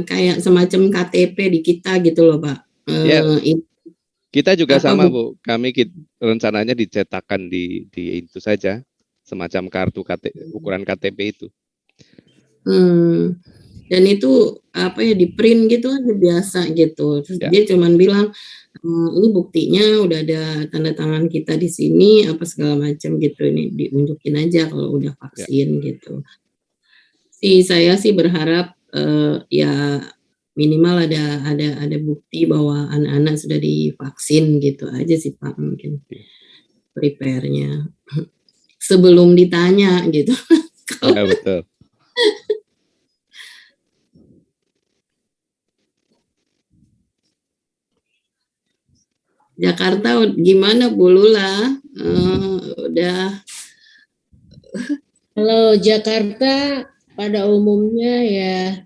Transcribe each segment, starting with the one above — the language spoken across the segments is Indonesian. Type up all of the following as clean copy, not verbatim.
kayak semacam KTP di kita gitu loh, Pak. Kita juga sama, Bu. Kami rencananya dicetakkan di itu saja, semacam kartu ukuran KTP itu. Dan itu di print gitu aja biasa gitu. Terus dia cuman bilang ini buktinya udah ada tanda tangan kita di sini apa segala macam gitu, ini diunjukin aja kalau udah vaksin gitu. Saya sih berharap ya minimal ada bukti bahwa anak-anak sudah divaksin gitu aja sih Pak, mungkin prepare-nya sebelum ditanya gitu. Ya, betul. Jakarta gimana Bu Lula? Udah. Kalau Jakarta pada umumnya ya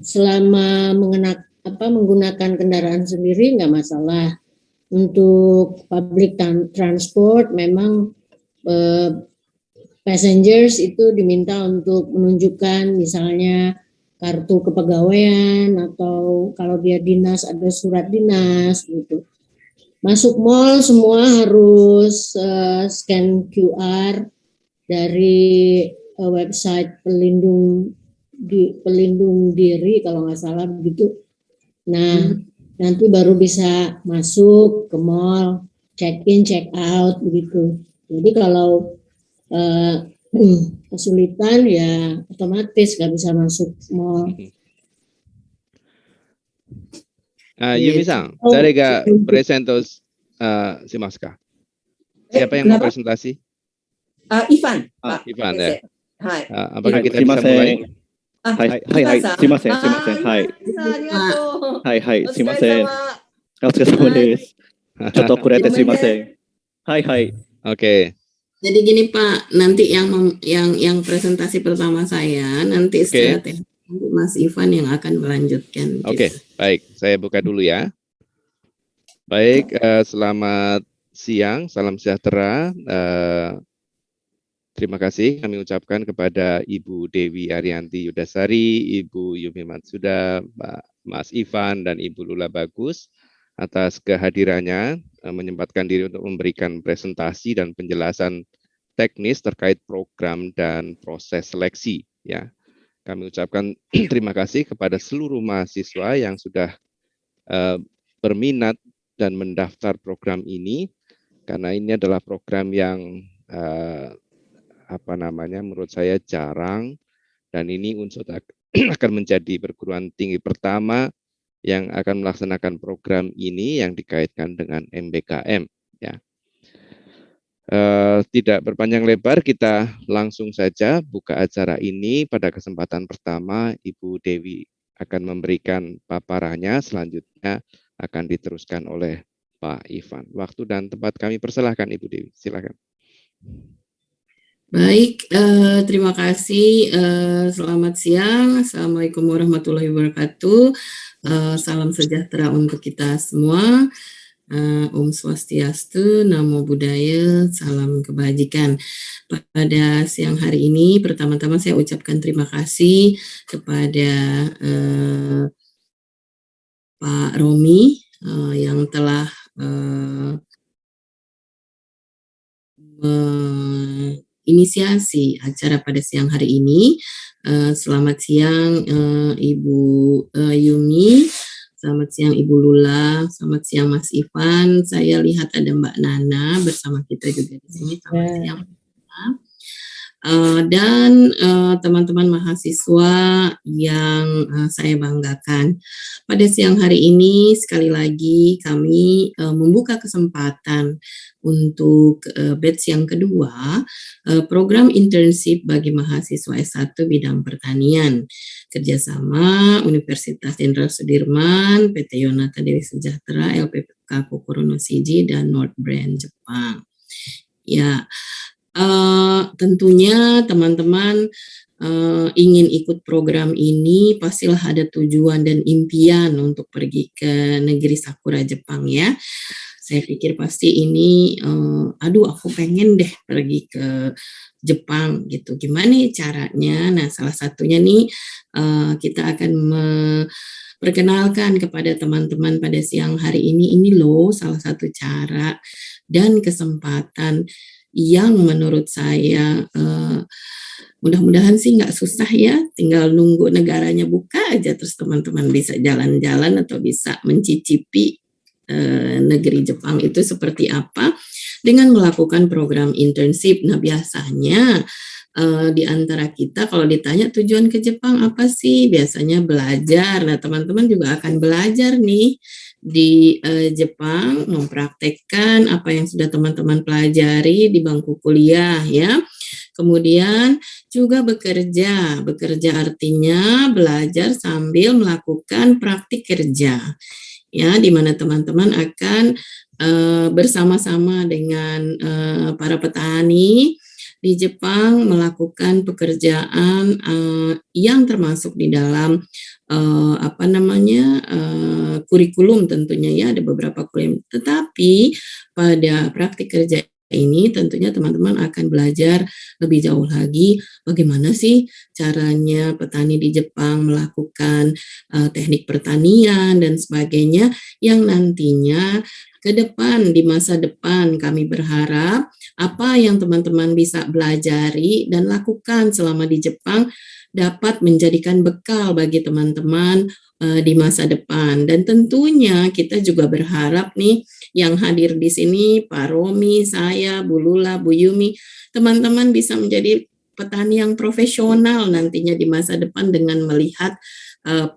selama menggunakan kendaraan sendiri nggak masalah. Untuk public transport memang passengers itu diminta untuk menunjukkan misalnya kartu kepegawaian atau kalau dia dinas ada surat dinas gitu. Masuk mall semua harus scan QR dari website pelindung diri kalau nggak salah begitu. Nah, nanti baru bisa masuk ke mall, check in, check out begitu. Jadi kalau kesulitan ya otomatis nggak bisa masuk mall. Yumi-san,誰が presentos shimasu ka? Siapa yang mau presentasi? Ivan. Ivan ya. Hai. Apakah kita bisa mulai? すいません。はい。すいません。お疲れ様です。ちょっと遅れてすいません。はい。Oke. Jadi gini Pak, nanti yang presentasi pertama saya nanti setelah Mas Ivan yang akan melanjutkan. Oke, baik. Saya buka dulu ya. Baik, selamat siang, salam sejahtera. Terima kasih kami ucapkan kepada Ibu Dewi Arianti Yudasari, Ibu Yumi Matsuda, Mas Ivan, dan Ibu Lula Bagus atas kehadirannya menyempatkan diri untuk memberikan presentasi dan penjelasan teknis terkait program dan proses seleksi. Ya, kami ucapkan terima kasih kepada seluruh mahasiswa yang sudah berminat dan mendaftar program ini, karena ini adalah program yang menurut saya jarang, dan ini unsur akan menjadi perguruan tinggi pertama yang akan melaksanakan program ini yang dikaitkan dengan MBKM. Ya. Tidak berpanjang lebar, kita langsung saja buka acara ini. Pada kesempatan pertama, Ibu Dewi akan memberikan paparannya, selanjutnya akan diteruskan oleh Pak Ivan. Waktu dan tempat kami persilahkan Ibu Dewi, silakan. Baik, terima kasih. Selamat siang. Assalamualaikum warahmatullahi wabarakatuh. Salam sejahtera untuk kita semua. Om Swastiastu, Namo Buddhaya, salam kebajikan. Pada siang hari ini, pertama-tama saya ucapkan terima kasih kepada Pak Romi yang telah inisiasi acara pada siang hari ini. Selamat siang Ibu Yumi, selamat siang Ibu Lula, selamat siang Mas Ivan. Saya lihat ada Mbak Nana bersama kita juga di sini. Selamat siang. Dan teman-teman mahasiswa yang saya banggakan. Pada siang hari ini sekali lagi kami membuka kesempatan untuk batch yang kedua, program internship bagi mahasiswa S1 bidang pertanian, kerjasama Universitas Jenderal Sudirman, PT Yonata Dewi Sejahtera, LPPK Kokorono Shiji, dan North Brand Jepang. Ya, tentunya teman-teman ingin ikut program ini, pastilah ada tujuan dan impian untuk pergi ke negeri sakura Jepang ya. Saya pikir pasti ini, aduh aku pengen deh pergi ke Jepang gitu. Gimana caranya? Nah, salah satunya nih kita akan perkenalkan kepada teman-teman pada siang hari ini loh salah satu cara dan kesempatan yang menurut saya mudah-mudahan sih nggak susah ya, tinggal nunggu negaranya buka aja terus teman-teman bisa jalan-jalan atau bisa mencicipi negeri Jepang itu seperti apa dengan melakukan program internship. Nah biasanya di antara kita kalau ditanya tujuan ke Jepang apa sih, biasanya belajar. Nah teman-teman juga akan belajar nih di Jepang, mempraktekkan apa yang sudah teman-teman pelajari di bangku kuliah ya. Kemudian juga bekerja artinya belajar sambil melakukan praktik kerja ya, di mana teman-teman akan bersama-sama dengan para petani di Jepang melakukan pekerjaan yang termasuk di dalam kurikulum tentunya ya, ada beberapa kurikulum. Tetapi pada praktik kerja ini tentunya teman-teman akan belajar lebih jauh lagi bagaimana sih caranya petani di Jepang melakukan teknik pertanian dan sebagainya yang nantinya ke depan, di masa depan kami berharap apa yang teman-teman bisa belajari dan lakukan selama di Jepang dapat menjadikan bekal bagi teman-teman di masa depan. Dan tentunya kita juga berharap nih yang hadir di sini, Pak Romi, saya, Bu Lula, Bu Yumi, teman-teman bisa menjadi petani yang profesional nantinya di masa depan dengan melihat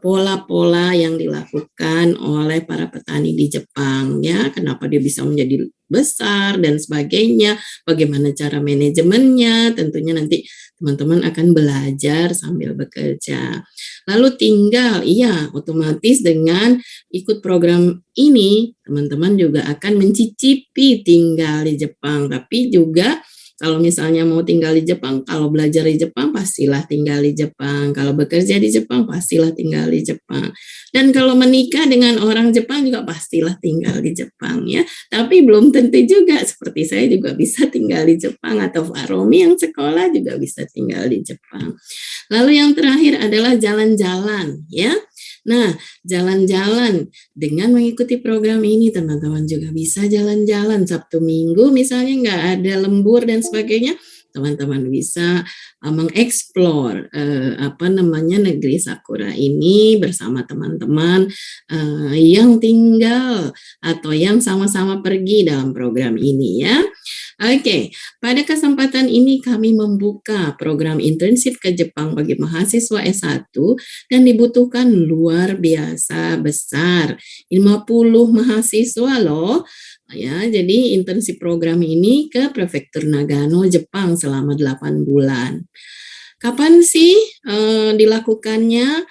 pola-pola yang dilakukan oleh para petani di Jepang ya, kenapa dia bisa menjadi besar dan sebagainya, bagaimana cara manajemennya, tentunya nanti teman-teman akan belajar sambil bekerja. Lalu tinggal, otomatis dengan ikut program ini, teman-teman juga akan mencicipi tinggal di Jepang, tapi juga kalau misalnya mau tinggal di Jepang, kalau belajar di Jepang, pastilah tinggal di Jepang. Kalau bekerja di Jepang, pastilah tinggal di Jepang. Dan kalau menikah dengan orang Jepang juga pastilah tinggal di Jepang ya. Tapi belum tentu juga, seperti saya juga bisa tinggal di Jepang, atau Pak Romi yang sekolah juga bisa tinggal di Jepang. Lalu yang terakhir adalah jalan-jalan ya. Nah, jalan-jalan dengan mengikuti program ini teman-teman juga bisa jalan-jalan Sabtu Minggu misalnya nggak ada lembur dan sebagainya, teman-teman bisa mengeksplor negeri sakura ini bersama teman-teman yang tinggal atau yang sama-sama pergi dalam program ini ya. Oke, pada kesempatan ini kami membuka program internship ke Jepang bagi mahasiswa S1 dan dibutuhkan luar biasa besar, 50 mahasiswa loh. Ya, jadi internship program ini ke Prefektur Nagano, Jepang selama 8 bulan. Kapan sih dilakukannya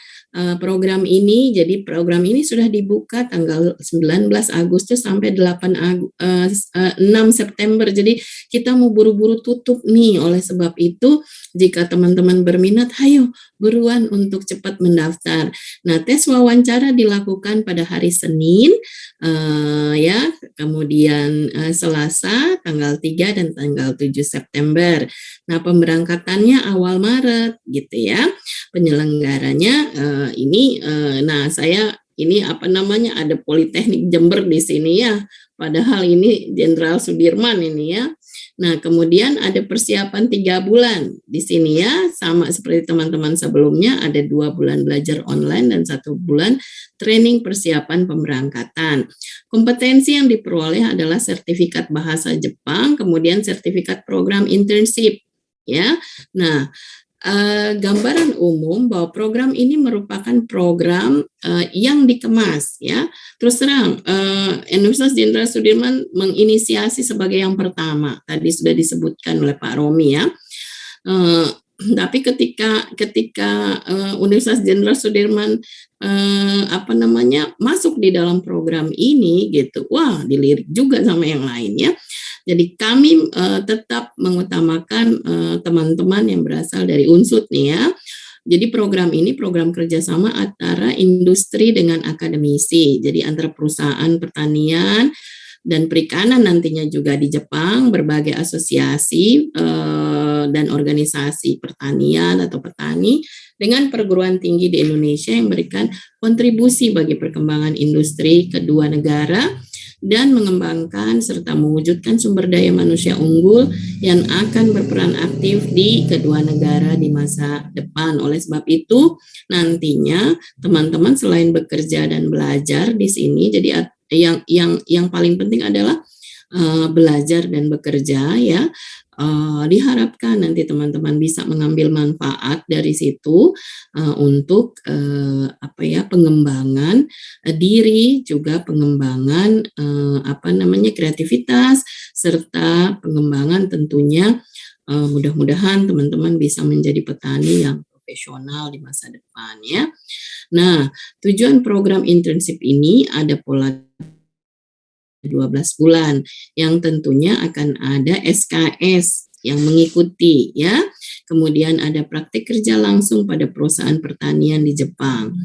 program ini? Jadi program ini sudah dibuka tanggal 19 Agustus sampai 6 September. Jadi kita mau buru-buru tutup nih. Oleh sebab itu, jika teman-teman berminat, ayo buruan untuk cepat mendaftar. Nah, tes wawancara dilakukan pada hari Senin, kemudian Selasa tanggal 3 dan tanggal 7 September. Nah, pemberangkatannya awal Maret gitu ya. Penyelenggaranya ada Politeknik Jember di sini ya. Padahal ini Jenderal Sudirman ini ya. Nah, kemudian ada persiapan 3 bulan di sini ya, sama seperti teman-teman sebelumnya, ada 2 bulan belajar online dan 1 bulan training persiapan pemberangkatan. Kompetensi yang diperoleh adalah sertifikat bahasa Jepang, kemudian sertifikat program internship ya. Nah, gambaran umum bahwa program ini merupakan program yang dikemas ya. Terus terang Universitas Jenderal Sudirman menginisiasi sebagai yang pertama, tadi sudah disebutkan oleh Pak Romi ya. Tapi ketika Universitas Jenderal Sudirman masuk di dalam program ini gitu, wah dilirik juga sama yang lainnya. Jadi kami tetap mengutamakan teman-teman yang berasal dari UNSUD nih ya. Jadi program ini program kerjasama antara industri dengan akademisi. Jadi antara perusahaan pertanian dan perikanan nantinya juga di Jepang, berbagai asosiasi dan organisasi pertanian atau petani dengan perguruan tinggi di Indonesia yang memberikan kontribusi bagi perkembangan industri kedua negara dan mengembangkan serta mewujudkan sumber daya manusia unggul yang akan berperan aktif di kedua negara di masa depan. Oleh sebab itu, nantinya teman-teman selain bekerja dan belajar di sini, jadi yang paling penting adalah belajar dan bekerja ya. Diharapkan nanti teman-teman bisa mengambil manfaat dari situ untuk pengembangan diri, juga pengembangan kreativitas serta pengembangan tentunya mudah-mudahan teman-teman bisa menjadi petani yang profesional di masa depan ya. Nah, tujuan program internship ini ada pola 12 bulan yang tentunya akan ada SKS yang mengikuti ya. Kemudian ada praktik kerja langsung pada perusahaan pertanian di Jepang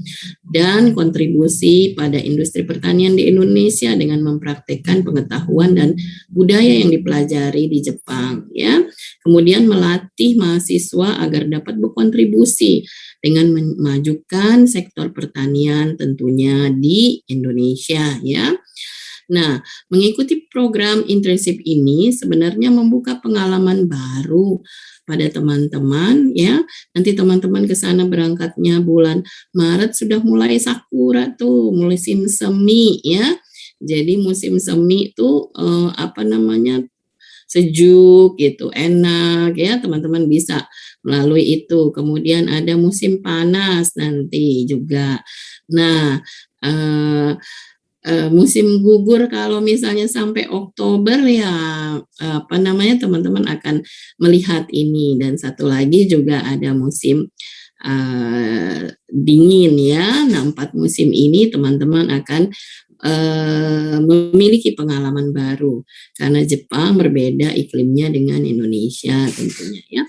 dan kontribusi pada industri pertanian di Indonesia dengan mempraktikkan pengetahuan dan budaya yang dipelajari di Jepang ya. Kemudian melatih mahasiswa agar dapat berkontribusi dengan memajukan sektor pertanian tentunya di Indonesia ya. Nah, mengikuti program internship ini sebenarnya membuka pengalaman baru pada teman-teman ya. Nanti teman-teman ke sana berangkatnya bulan Maret sudah mulai sakura tuh, musim semi ya. Jadi musim semi itu sejuk gitu, enak ya, teman-teman bisa melalui itu. Kemudian ada musim panas nanti juga. Nah, musim gugur kalau misalnya sampai Oktober ya teman-teman akan melihat ini. Dan satu lagi juga ada musim dingin ya. Nah, 4 musim ini teman-teman akan memiliki pengalaman baru karena Jepang berbeda iklimnya dengan Indonesia tentunya ya.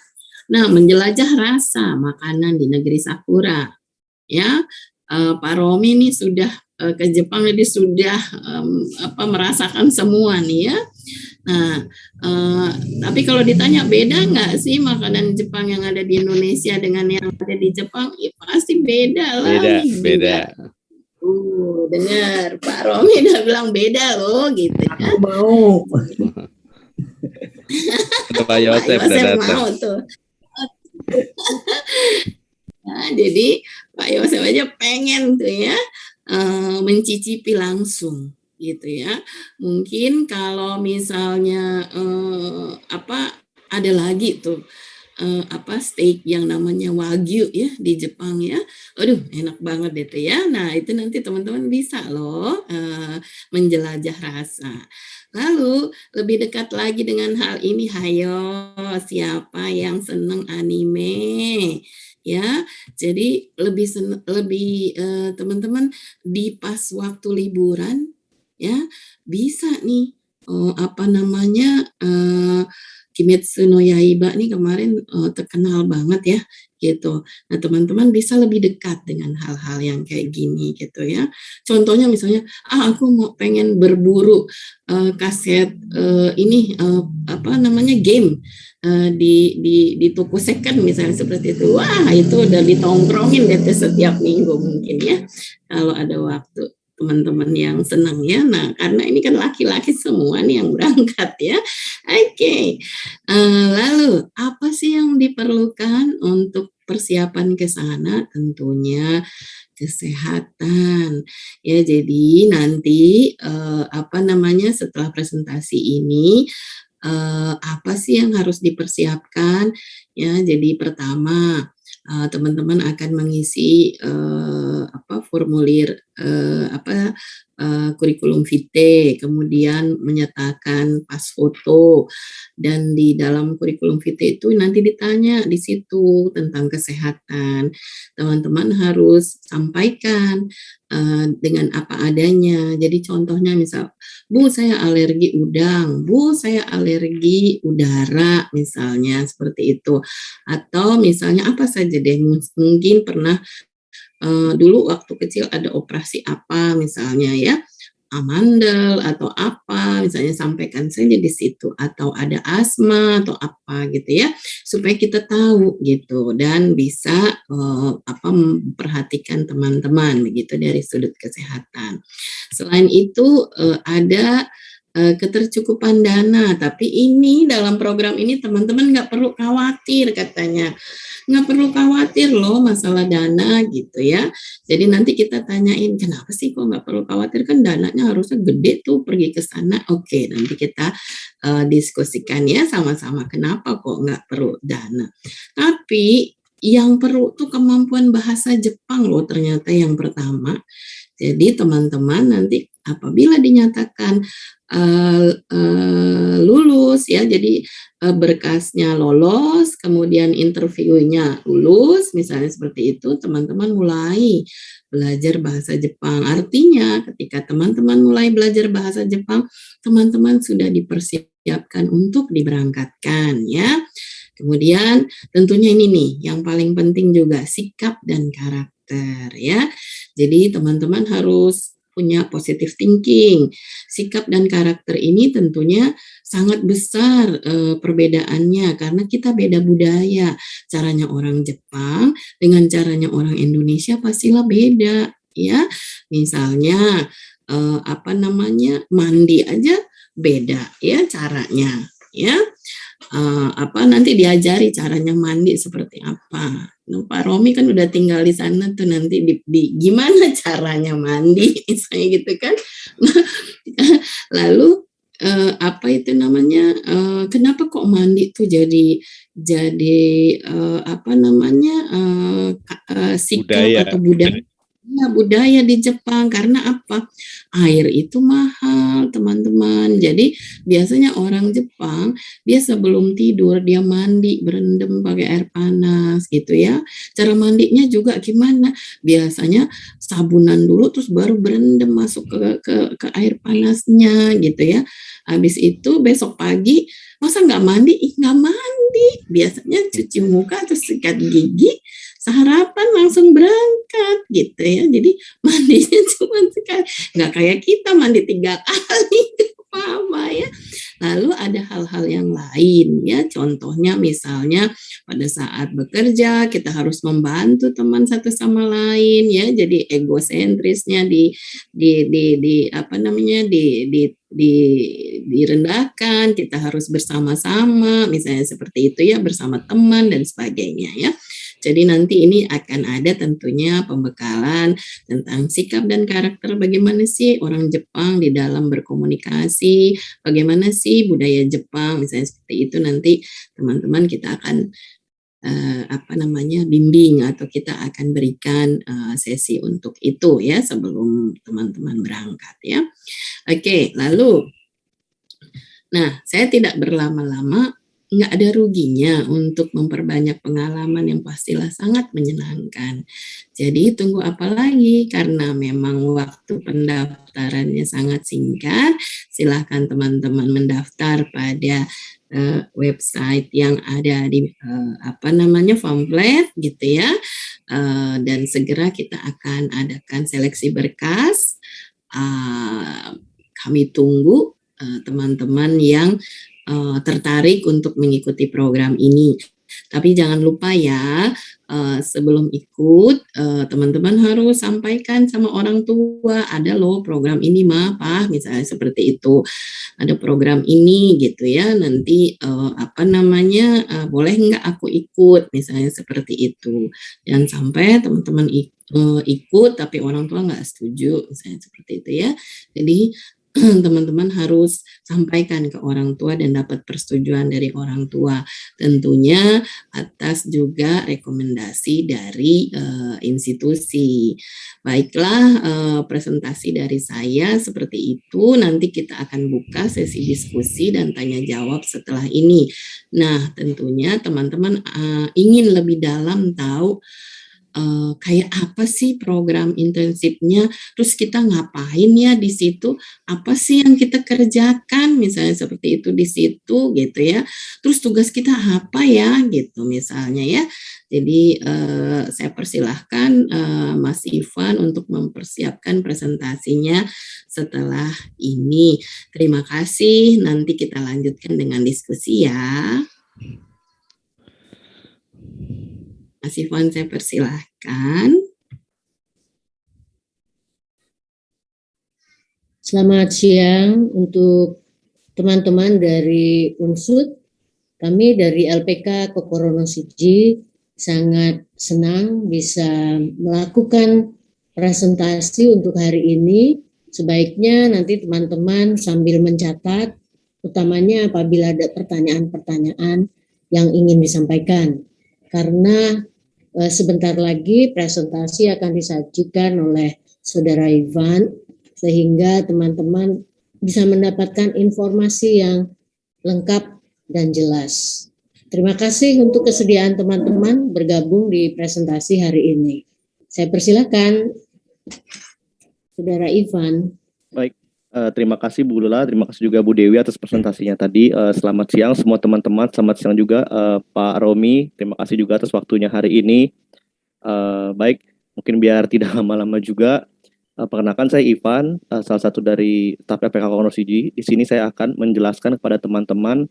Nah, menjelajah rasa makanan di negeri sakura ya. Pak Romi ini sudah ke Jepang, jadi sudah merasakan semua nih ya. Nah, tapi kalau ditanya beda nggak sih makanan Jepang yang ada di Indonesia dengan yang ada di Jepang? Ya pasti beda lah. Beda. Dengar Pak Romi udah bilang beda loh gitu ya. Aku mau. Pak Yosef udah datang. Mau tuh. Nah, jadi Pak Yosef aja pengen tuh ya mencicipi langsung gitu ya. Mungkin kalau misalnya ada lagi tuh steak yang namanya wagyu ya di Jepang ya. Aduh, enak banget itu ya. Nah, itu nanti teman-teman bisa loh menjelajah rasa. Lalu lebih dekat lagi dengan hal ini, hayo siapa yang seneng anime? Ya, jadi lebih teman-teman di pas waktu liburan ya bisa nih Kimetsu no Yaiba nih kemarin terkenal banget ya gitu. Nah, teman-teman bisa lebih dekat dengan hal-hal yang kayak gini gitu ya. Contohnya misalnya, aku mau pengen berburu kaset game di toko second misalnya seperti itu. Wah, itu udah ditongkrongin deh setiap minggu mungkin ya. Kalau ada waktu teman-teman yang senang ya. Nah, karena ini kan laki-laki semua nih yang berangkat ya. Oke. Lalu apa sih yang diperlukan untuk persiapan ke sana? Tentunya kesehatan. Ya, jadi nanti setelah presentasi ini apa sih yang harus dipersiapkan? Ya, jadi pertama teman-teman akan mengisi formulir kurikulum vitae, kemudian menyertakan pas foto, dan di dalam kurikulum vitae itu nanti ditanya di situ tentang kesehatan. Teman-teman harus sampaikan dengan apa adanya. Jadi contohnya misal, Bu saya alergi udang, Bu saya alergi udara, misalnya seperti itu. Atau misalnya apa saja deh, mungkin pernah dulu waktu kecil ada operasi apa misalnya ya, amandel atau apa, misalnya sampaikan saja di situ, atau ada asma atau apa gitu ya, supaya kita tahu gitu dan bisa memperhatikan teman-teman begitu dari sudut kesehatan. Selain itu ada ketercukupan dana, tapi ini dalam program ini teman-teman nggak perlu khawatir katanya. Nggak perlu khawatir loh masalah dana gitu ya. Jadi nanti kita tanyain, kenapa sih kok nggak perlu khawatir, kan dananya harusnya gede tuh pergi ke sana. Oke, nanti kita diskusikan ya sama-sama kenapa kok nggak perlu dana. Tapi yang perlu tuh kemampuan bahasa Jepang loh ternyata yang pertama. Jadi teman-teman nanti apabila dinyatakan lulus ya, jadi berkasnya lolos, kemudian interviewnya lulus, misalnya seperti itu, teman-teman mulai belajar bahasa Jepang. Artinya ketika teman-teman mulai belajar bahasa Jepang, teman-teman sudah dipersiapkan untuk diberangkatkan ya. Kemudian tentunya ini nih yang paling penting juga, sikap dan karakter ya. Jadi teman-teman harus punya positive thinking. Sikap dan karakter ini tentunya sangat besar perbedaannya karena kita beda budaya. Caranya orang Jepang dengan caranya orang Indonesia pastilah beda ya. Misalnya mandi aja beda ya caranya ya. Nanti diajari caranya mandi seperti apa. Pak Romi kan udah tinggal di sana tuh, nanti di gimana caranya mandi misalnya gitu kan. Lalu kenapa kok mandi tuh jadi sikap atau budaya. Ya, budaya di Jepang, karena apa? Air itu mahal, teman-teman. Jadi biasanya orang Jepang dia sebelum tidur dia mandi berendam pakai air panas gitu ya. Cara mandinya juga gimana? Biasanya sabunan dulu terus baru berendam masuk ke air panasnya gitu ya. Habis itu besok pagi masa nggak mandi? Nggak mandi. Biasanya cuci muka terus sikat gigi, sarapan langsung berangkat gitu ya. Jadi mandinya cuma sekali, nggak kayak kita mandi 3 kali apa ya. Lalu ada hal-hal yang lain ya, contohnya misalnya pada saat bekerja kita harus membantu teman satu sama lain ya. Jadi egosentrisnya direndahkan, kita harus bersama-sama misalnya seperti itu ya, bersama teman dan sebagainya ya. Jadi nanti ini akan ada tentunya pembekalan tentang sikap dan karakter, bagaimana sih orang Jepang di dalam berkomunikasi, bagaimana sih budaya Jepang, misalnya seperti itu. Nanti teman-teman kita akan bimbing atau kita akan berikan sesi untuk itu ya sebelum teman-teman berangkat ya. Oke, lalu saya tidak berlama-lama. Nggak ada ruginya untuk memperbanyak pengalaman yang pastilah sangat menyenangkan. Jadi tunggu apa lagi, karena memang waktu pendaftarannya sangat singkat. Silahkan teman-teman mendaftar pada website yang ada di pamflet gitu ya. Dan segera kita akan adakan seleksi berkas. Kami tunggu teman-teman yang tertarik untuk mengikuti program ini. Tapi jangan lupa ya, sebelum ikut teman-teman harus sampaikan sama orang tua, ada loh program ini Pak, misalnya seperti itu. Ada program ini gitu ya, nanti boleh nggak aku ikut, misalnya seperti itu. Jangan sampai teman-teman ikut tapi orang tua nggak setuju, misalnya seperti itu ya. Jadi teman-teman harus sampaikan ke orang tua dan dapat persetujuan dari orang tua. Tentunya atas juga rekomendasi dari institusi. Baiklah, presentasi dari saya seperti itu. Nanti kita akan buka sesi diskusi dan tanya jawab setelah ini. Nah, tentunya teman-teman ingin lebih dalam tahu kayak apa sih program intensifnya, terus kita ngapain ya di situ, apa sih yang kita kerjakan, misalnya seperti itu di situ gitu ya, terus tugas kita apa ya gitu misalnya ya. Jadi saya persilahkan Mas Ivan untuk mempersiapkan presentasinya setelah ini. Terima kasih, nanti kita lanjutkan dengan diskusi ya. Mas Ivan, saya persilahkan. Selamat siang untuk teman-teman dari UNSUD. Kami dari LPK Kokorono Siji sangat senang bisa melakukan presentasi untuk hari ini. Sebaiknya nanti teman-teman sambil mencatat, utamanya apabila ada pertanyaan-pertanyaan yang ingin disampaikan. Karena sebentar lagi presentasi akan disajikan oleh Saudara Ivan, sehingga teman-teman bisa mendapatkan informasi yang lengkap dan jelas. Terima kasih untuk kesediaan teman-teman bergabung di presentasi hari ini. Saya persilakan Saudara Ivan. Baik, terima kasih Bu Lula, terima kasih juga Bu Dewi atas presentasinya tadi. Selamat siang semua teman-teman, selamat siang juga Pak Romi, terima kasih juga atas waktunya hari ini. Baik, mungkin biar tidak lama-lama juga, perkenalkan saya Ivan, salah satu dari staf LPK Kokorono Siji. Di sini saya akan menjelaskan kepada teman-teman,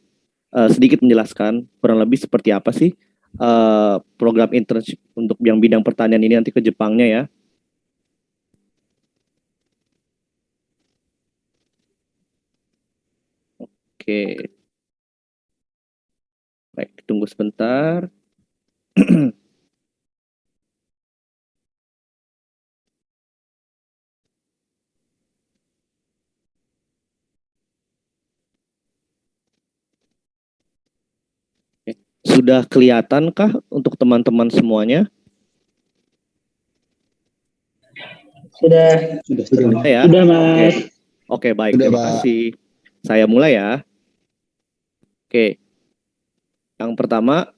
sedikit menjelaskan kurang lebih seperti apa sih program internship untuk yang bidang pertanian ini nanti ke Jepangnya ya. Oke, baik, tunggu sebentar. Sudah kelihatankah untuk teman-teman semuanya? Sudah Ya? Sudah, Mas. Oke, baik, Sudah, terima Pak. kasih. Saya mulai ya. Oke, yang pertama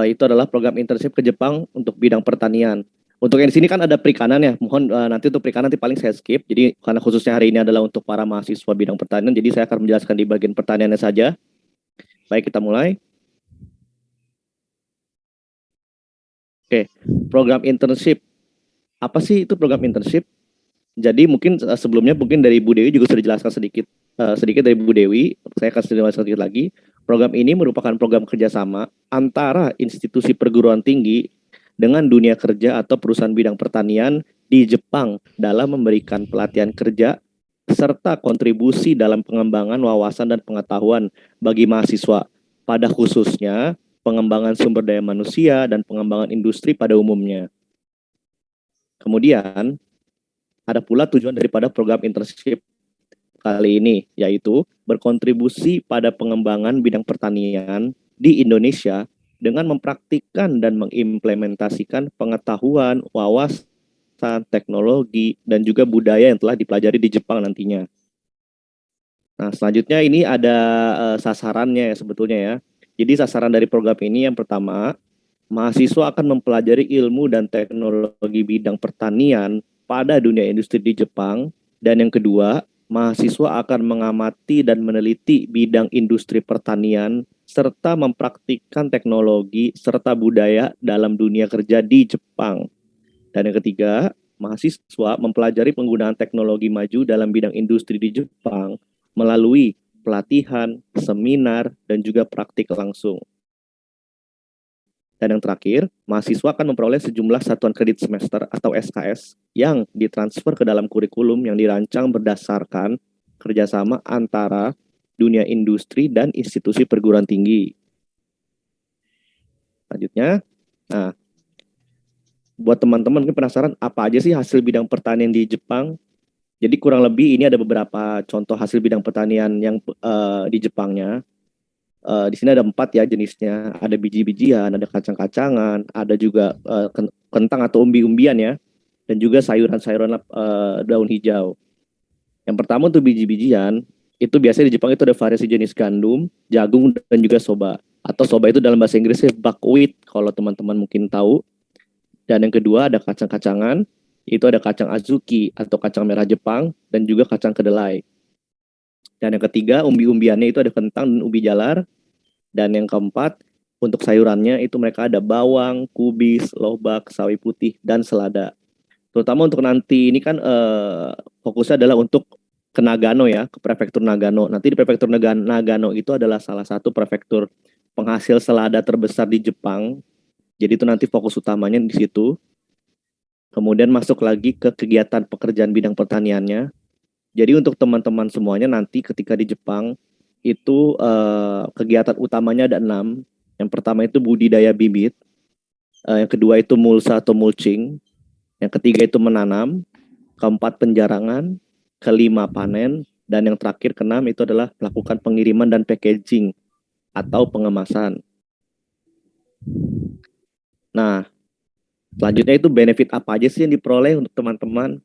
itu adalah program internship ke Jepang untuk bidang pertanian. Untuk yang di sini kan ada perikanan ya. Mohon nanti untuk perikanan nanti paling saya skip. Jadi karena khususnya hari ini adalah untuk para mahasiswa bidang pertanian, jadi saya akan menjelaskan di bagian pertaniannya saja. Baik, kita mulai. Oke, program internship. Apa sih itu program internship? Jadi mungkin sebelumnya mungkin dari Bu Dewi juga sudah dijelaskan sedikit dari Bu Dewi. Saya akan jelaskan sedikit lagi. Program ini merupakan program kerjasama antara institusi perguruan tinggi dengan dunia kerja atau perusahaan bidang pertanian di Jepang dalam memberikan pelatihan kerja serta kontribusi dalam pengembangan wawasan dan pengetahuan bagi mahasiswa, pada khususnya pengembangan sumber daya manusia dan pengembangan industri pada umumnya. Kemudian, ada pula tujuan daripada program internship kali ini, yaitu berkontribusi pada pengembangan bidang pertanian di Indonesia dengan mempraktikkan dan mengimplementasikan pengetahuan, wawasan, teknologi, dan juga budaya yang telah dipelajari di Jepang nantinya. Nah, selanjutnya ini ada sasarannya ya sebetulnya ya. Jadi sasaran dari program ini yang pertama, mahasiswa akan mempelajari ilmu dan teknologi bidang pertanian pada dunia industri di Jepang. Dan yang kedua, mahasiswa akan mengamati dan meneliti bidang industri pertanian serta mempraktikkan teknologi serta budaya dalam dunia kerja di Jepang. Dan yang ketiga, mahasiswa mempelajari penggunaan teknologi maju dalam bidang industri di Jepang melalui pelatihan, seminar, dan juga praktik langsung. Dan yang terakhir, mahasiswa akan memperoleh sejumlah satuan kredit semester atau SKS yang ditransfer ke dalam kurikulum yang dirancang berdasarkan kerjasama antara dunia industri dan institusi perguruan tinggi. Selanjutnya, nah, buat teman-teman mungkin penasaran apa aja sih hasil bidang pertanian di Jepang? Jadi kurang lebih ini ada beberapa contoh hasil bidang pertanian yang di Jepangnya. Di sini ada 4 ya jenisnya. Ada biji-bijian, ada kacang-kacangan, ada juga kentang atau umbi-umbian ya, dan juga sayuran-sayuran daun hijau. Yang pertama untuk biji-bijian, itu biasanya di Jepang itu ada variasi jenis gandum, jagung, dan juga soba. Atau soba itu dalam bahasa Inggrisnya buckwheat, kalau teman-teman mungkin tahu. Dan yang kedua ada kacang-kacangan, itu ada kacang azuki atau kacang merah Jepang, dan juga kacang kedelai. Dan yang ketiga, umbi-umbiannya itu ada kentang dan ubi jalar. Dan yang keempat, untuk sayurannya itu mereka ada bawang, kubis, lobak, sawi putih, dan selada. Terutama untuk nanti ini kan fokusnya adalah untuk ke Nagano ya, ke prefektur Nagano. Nanti di prefektur Nagano itu adalah salah satu prefektur penghasil selada terbesar di Jepang. Jadi itu nanti fokus utamanya di situ. Kemudian masuk lagi ke kegiatan pekerjaan bidang pertaniannya. Jadi untuk teman-teman semuanya nanti ketika di Jepang itu kegiatan utamanya ada 6. Yang pertama itu budidaya bibit. Yang kedua itu mulsa atau mulching. Yang ketiga itu menanam. Keempat penjarangan. Kelima panen. Dan yang terakhir keenam itu adalah melakukan pengiriman dan packaging atau pengemasan. Nah, selanjutnya itu benefit apa aja sih yang diperoleh untuk teman-teman?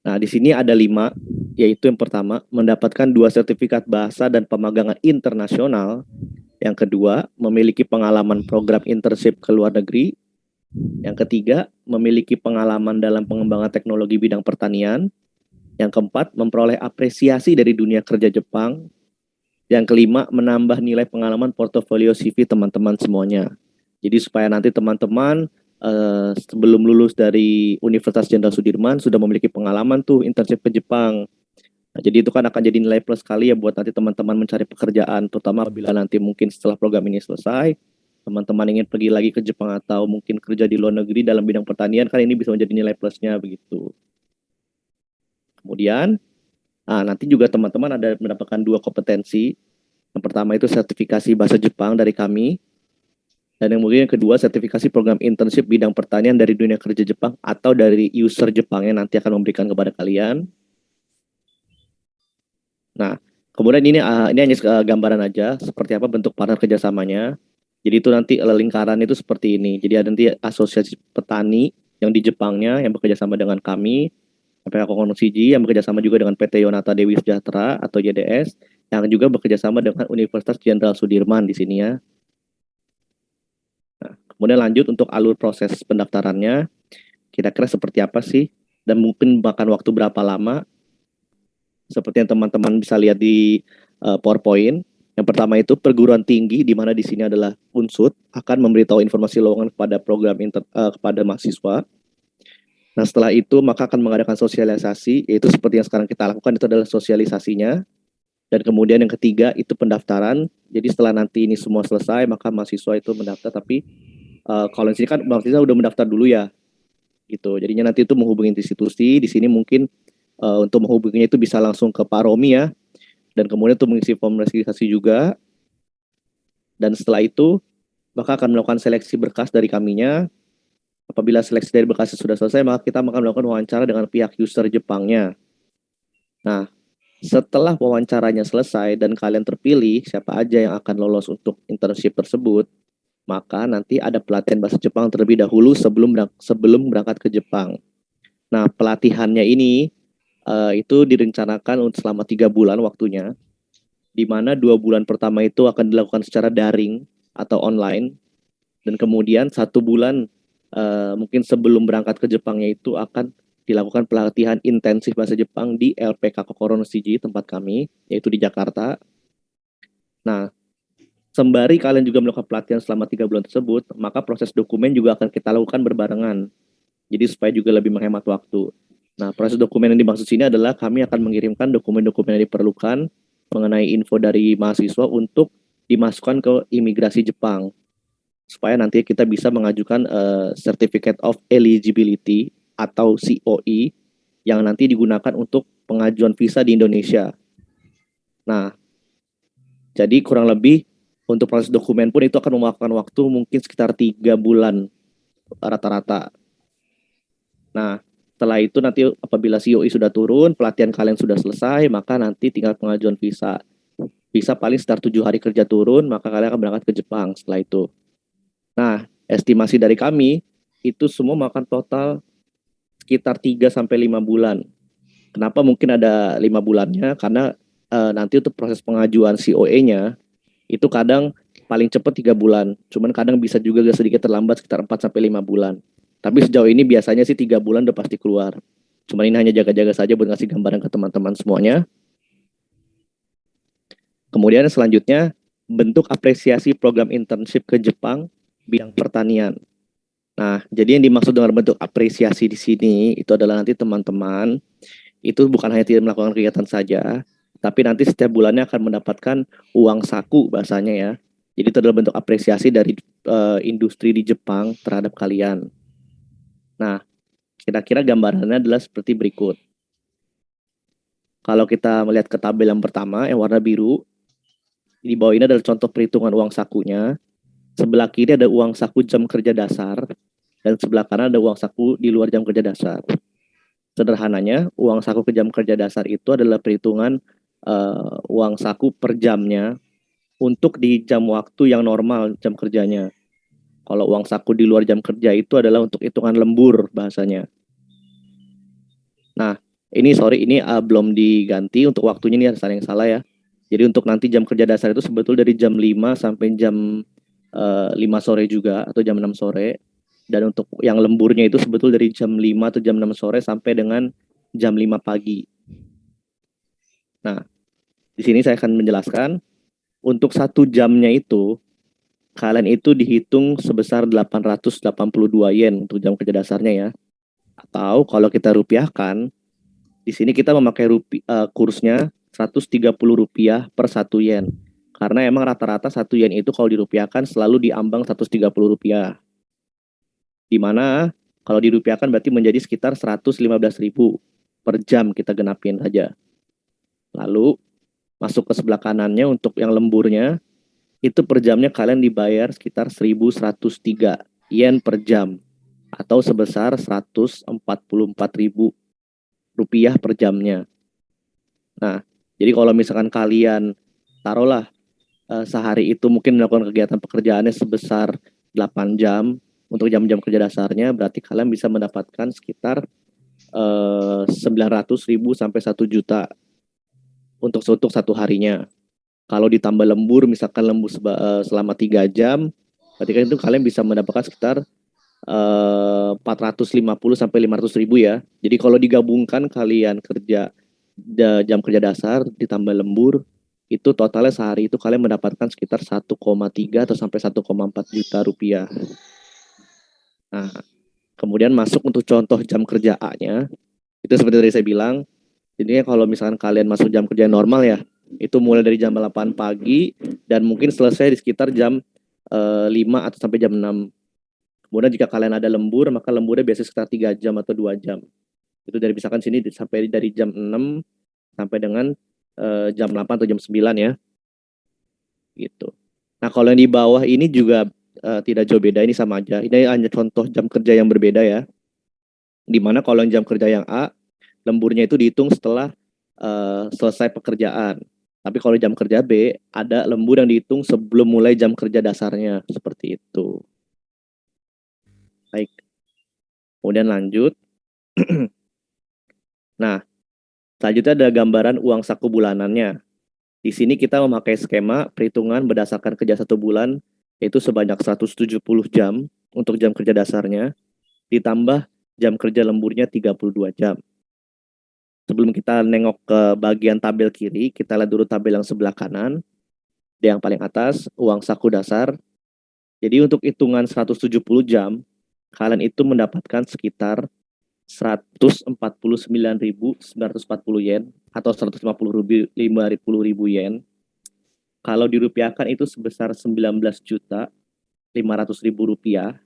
Nah, di sini ada 5, yaitu yang pertama, mendapatkan 2 sertifikat bahasa dan pemagangan internasional. Yang kedua, memiliki pengalaman program internship ke luar negeri. Yang ketiga, memiliki pengalaman dalam pengembangan teknologi bidang pertanian. Yang keempat, memperoleh apresiasi dari dunia kerja Jepang. Yang kelima, menambah nilai pengalaman portofolio CV teman-teman semuanya. Jadi supaya nanti teman-teman sebelum lulus dari Universitas Jenderal Sudirman sudah memiliki pengalaman tuh internship ke Jepang. Nah, jadi itu kan akan jadi nilai plus sekali ya buat nanti teman-teman mencari pekerjaan, terutama apabila nanti mungkin setelah program ini selesai, teman-teman ingin pergi lagi ke Jepang atau mungkin kerja di luar negeri dalam bidang pertanian, kan ini bisa menjadi nilai plusnya begitu. Kemudian, nanti juga teman-teman ada mendapatkan 2 kompetensi. Yang pertama itu sertifikasi bahasa Jepang dari kami. Dan yang mungkin yang kedua, sertifikasi program internship bidang pertanian dari dunia kerja Jepang atau dari user Jepang yang nanti akan memberikan kepada kalian. Nah, kemudian ini hanya gambaran aja seperti apa bentuk partner kerjasamanya. Jadi itu nanti lingkaran itu seperti ini. Jadi ada nanti asosiasi petani yang di Jepangnya yang bekerja sama dengan kami, PPK Kokono Shiji yang bekerja sama juga dengan PT Yonata Dewi Sejahtera atau YDS yang juga bekerja sama dengan Universitas Jenderal Sudirman di sini ya. Kemudian lanjut untuk alur proses pendaftarannya, kira-kira seperti apa sih? Dan mungkin makan waktu berapa lama? Seperti yang teman-teman bisa lihat di PowerPoint. Yang pertama itu perguruan tinggi, di mana di sini adalah Unsud, akan memberitahu informasi lowongan kepada program kepada mahasiswa. Nah setelah itu maka akan mengadakan sosialisasi, yaitu seperti yang sekarang kita lakukan, itu adalah sosialisasinya. Dan kemudian yang ketiga itu pendaftaran. Jadi setelah nanti ini semua selesai, maka mahasiswa itu mendaftar, tapi kalau di sini kan mahasiswa udah mendaftar dulu ya, gitu. Jadinya nanti itu menghubungi institusi. Di sini mungkin untuk menghubunginya itu bisa langsung ke Pak Romi ya. Dan kemudian untuk mengisi form registrasi juga. Dan setelah itu maka akan melakukan seleksi berkas dari kaminya. Apabila seleksi dari berkas sudah selesai, maka kita akan melakukan wawancara dengan pihak user Jepangnya. Nah, setelah wawancaranya selesai dan kalian terpilih siapa aja yang akan lolos untuk internship tersebut, maka nanti ada pelatihan bahasa Jepang terlebih dahulu sebelum berangkat ke Jepang. Nah, pelatihannya ini itu direncanakan untuk selama 3 bulan waktunya, di mana 2 bulan pertama itu akan dilakukan secara daring atau online, dan kemudian 1 bulan mungkin sebelum berangkat ke Jepangnya itu akan dilakukan pelatihan intensif bahasa Jepang di LPK Kokoro no Shiji, tempat kami, yaitu di Jakarta. Nah, sembari kalian juga melakukan pelatihan selama 3 bulan tersebut, maka proses dokumen juga akan kita lakukan berbarengan. Jadi supaya juga lebih menghemat waktu. Nah, proses dokumen yang dimaksud sini adalah kami akan mengirimkan dokumen-dokumen yang diperlukan mengenai info dari mahasiswa untuk dimasukkan ke imigrasi Jepang. Supaya nanti kita bisa mengajukan Certificate of Eligibility atau COE yang nanti digunakan untuk pengajuan visa di Indonesia. Nah, jadi kurang lebih untuk proses dokumen pun itu akan memakan waktu mungkin sekitar 3 bulan rata-rata. Nah, Setelah itu nanti apabila COI sudah turun, pelatihan kalian sudah selesai, maka nanti tinggal pengajuan visa. Visa paling sekitar 7 hari kerja turun, maka kalian akan berangkat ke Jepang setelah itu. Nah, estimasi dari kami, itu semua makan total sekitar 3-5 bulan. Kenapa mungkin ada 5 bulannya? Karena nanti untuk proses pengajuan COE-nya, itu kadang paling cepat 3 bulan. Cuman kadang bisa juga sedikit terlambat sekitar 4-5 bulan. Tapi sejauh ini biasanya sih 3 bulan udah pasti keluar. Cuman ini hanya jaga-jaga saja buat ngasih gambaran ke teman-teman semuanya. Kemudian selanjutnya, bentuk apresiasi program internship ke Jepang bidang pertanian. Nah, jadi yang dimaksud dengan bentuk apresiasi di sini itu adalah nanti teman-teman itu bukan hanya tidak melakukan kegiatan saja, tapi nanti setiap bulannya akan mendapatkan uang saku bahasanya ya. Jadi itu adalah bentuk apresiasi dari industri di Jepang terhadap kalian. Nah, kira-kira gambarannya adalah seperti berikut. Kalau kita melihat ke tabel yang pertama, yang warna biru, di bawah ini adalah contoh perhitungan uang sakunya. Sebelah kiri ada uang saku jam kerja dasar, dan sebelah kanan ada uang saku di luar jam kerja dasar. Sederhananya, uang saku ke jam kerja dasar itu adalah perhitungan uang saku per jamnya untuk di jam waktu yang normal jam kerjanya. Kalau uang saku di luar jam kerja itu adalah untuk hitungan lembur bahasanya. Nah, ini belum diganti untuk waktunya, ini ada yang salah ya. Jadi untuk nanti jam kerja dasar itu sebetulnya dari jam 5 sampai jam 5 sore juga atau jam 6 sore. Dan untuk yang lemburnya itu sebetulnya dari jam 5 atau jam 6 sore sampai dengan jam 5 pagi. Nah, di sini saya akan menjelaskan untuk 1 jamnya itu kalian itu dihitung sebesar 882 yen untuk jam kerja dasarnya ya. Atau kalau kita rupiahkan, di sini kita memakai kursnya 130 rupiah per 1 yen. Karena emang rata-rata 1 yen itu kalau dirupiahkan selalu diambang 130 rupiah. Di mana kalau dirupiahkan berarti menjadi sekitar 115.000 per jam kita genapin saja. Lalu masuk ke sebelah kanannya untuk yang lemburnya, itu per jamnya kalian dibayar sekitar 1.103 yen per jam atau sebesar 144.000 rupiah per jamnya. Nah, jadi kalau misalkan kalian taruhlah sehari itu mungkin melakukan kegiatan pekerjaannya sebesar 8 jam untuk jam-jam kerja dasarnya, berarti kalian bisa mendapatkan sekitar 900.000 sampai 1 juta untuk 1 harinya. Kalau ditambah lembur, misalkan lembur selama 3 jam, berarti kan itu kalian bisa mendapatkan sekitar 450 sampai 500.000 ya. Jadi kalau digabungkan kalian kerja jam kerja dasar ditambah lembur, itu totalnya sehari itu kalian mendapatkan sekitar 1,3 atau sampai 1,4 juta rupiah. Nah, kemudian masuk untuk contoh jam kerja A-nya, itu seperti tadi saya bilang, jadi kalau misalkan kalian masuk jam kerja normal ya, itu mulai dari jam 8 pagi dan mungkin selesai di sekitar jam 5 atau sampai jam 6. Kemudian jika kalian ada lembur, maka lemburnya biasanya sekitar 3 jam atau 2 jam. Itu dari misalkan sini sampai dari jam 6 sampai dengan jam 8 atau jam 9 ya. Gitu. Nah, kalau yang di bawah ini juga tidak jauh beda, ini sama aja. Ini hanya contoh jam kerja yang berbeda ya. Dimana kalau yang jam kerja yang A, lemburnya itu dihitung setelah selesai pekerjaan. Tapi kalau jam kerja B, ada lembur yang dihitung sebelum mulai jam kerja dasarnya. Seperti itu. Baik. Kemudian lanjut. Nah, selanjutnya ada gambaran uang saku bulanannya. Di sini kita memakai skema perhitungan berdasarkan kerja 1 bulan, yaitu sebanyak 170 jam untuk jam kerja dasarnya, ditambah jam kerja lemburnya 32 jam. Sebelum kita nengok ke bagian tabel kiri, kita lihat dulu tabel yang sebelah kanan. Di yang paling atas, uang saku dasar. Jadi untuk hitungan 170 jam, kalian itu mendapatkan sekitar 149.940 yen atau 150.000 yen. Kalau dirupiahkan itu sebesar 19.500.000 rupiah.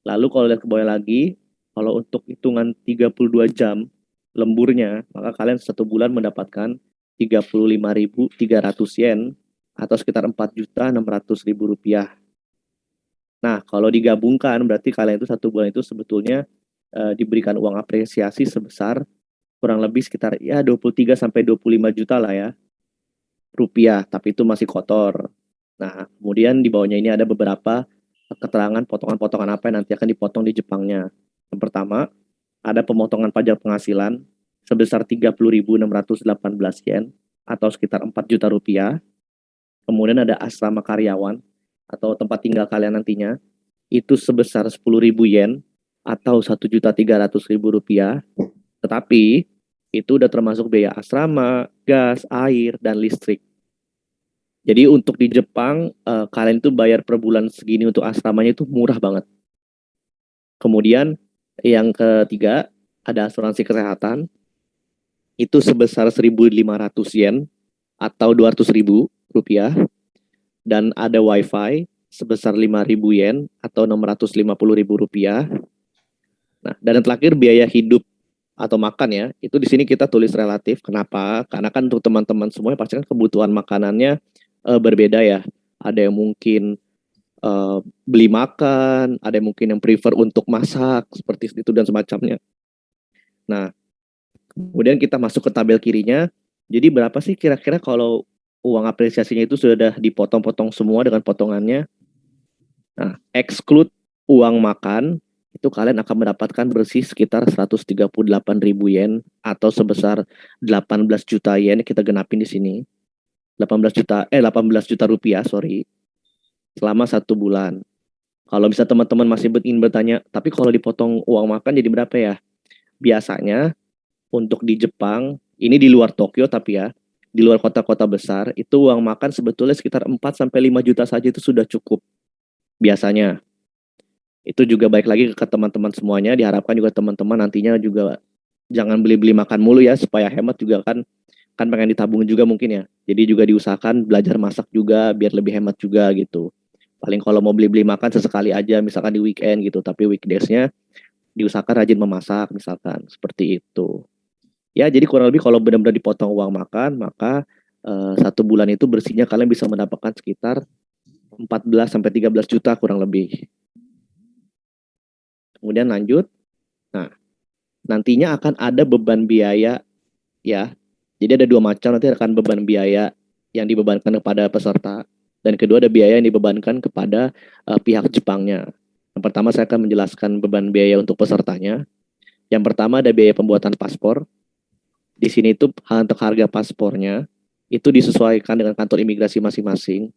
Lalu kalau lihat ke bawah lagi, kalau untuk hitungan 32 jam lemburnya, maka kalian 1 bulan mendapatkan 35.300 yen atau sekitar 4.600.000 rupiah. Nah, kalau digabungkan berarti kalian itu 1 bulan itu sebetulnya diberikan uang apresiasi sebesar kurang lebih sekitar ya 23 sampai 25 juta lah ya rupiah, tapi itu masih kotor. Nah, kemudian di bawahnya ini ada beberapa keterangan potongan-potongan apa yang nanti akan dipotong di Jepangnya. Yang pertama, ada pemotongan pajak penghasilan sebesar 30.618 yen atau sekitar 4 juta rupiah. Kemudian ada asrama karyawan atau tempat tinggal kalian nantinya itu sebesar 10.000 yen atau 1.300.000 rupiah. Tetapi itu udah termasuk biaya asrama, gas, air, dan listrik. Jadi untuk di Jepang, kalian itu bayar per bulan segini untuk asramanya itu murah banget. Kemudian yang ketiga, ada asuransi kesehatan. Itu sebesar 1.500 yen atau 200.000 rupiah. Dan ada wifi sebesar 5.000 yen atau 650.000 rupiah. Nah, dan yang terakhir biaya hidup atau makan ya, itu di sini kita tulis relatif. Kenapa? Karena kan untuk teman-teman semuanya pasti kan kebutuhan makanannya berbeda ya. Ada yang mungkin beli makan, ada yang mungkin yang prefer untuk masak seperti itu dan semacamnya. Nah, kemudian kita masuk ke tabel kirinya. Jadi berapa sih kira-kira kalau uang apresiasinya itu sudah dipotong-potong semua dengan potongannya? Nah, exclude uang makan, itu kalian akan mendapatkan bersih sekitar 138.000 yen atau sebesar 18 juta yen kita genapin di sini. 18 juta rupiah, sorry. Selama 1 bulan. Kalau bisa teman-teman masih ingin bertanya, tapi kalau dipotong uang makan jadi berapa ya? Biasanya untuk di Jepang, ini di luar Tokyo tapi ya, di luar kota-kota besar, itu uang makan sebetulnya sekitar 4-5 juta saja itu sudah cukup. Biasanya. Itu juga baik lagi ke teman-teman semuanya, diharapkan juga teman-teman nantinya juga jangan beli-beli makan mulu ya, supaya hemat juga kan pengen ditabung juga mungkin ya. Jadi juga diusahakan belajar masak juga biar lebih hemat juga gitu. Paling kalau mau beli-beli makan sesekali aja misalkan di weekend gitu, tapi weekdays-nya diusahakan rajin memasak misalkan, seperti itu. Ya, jadi kurang lebih kalau benar-benar dipotong uang makan, maka 1 bulan itu bersihnya kalian bisa mendapatkan sekitar 14 sampai 13 juta kurang lebih. Kemudian lanjut. Nah, nantinya akan ada beban biaya ya. Jadi ada 2 macam, nanti akan beban biaya yang dibebankan kepada peserta dan kedua ada biaya yang dibebankan kepada pihak Jepangnya. Yang pertama saya akan menjelaskan beban biaya untuk pesertanya. Yang pertama ada biaya pembuatan paspor. Di sini itu untuk harga paspornya itu disesuaikan dengan kantor imigrasi masing-masing.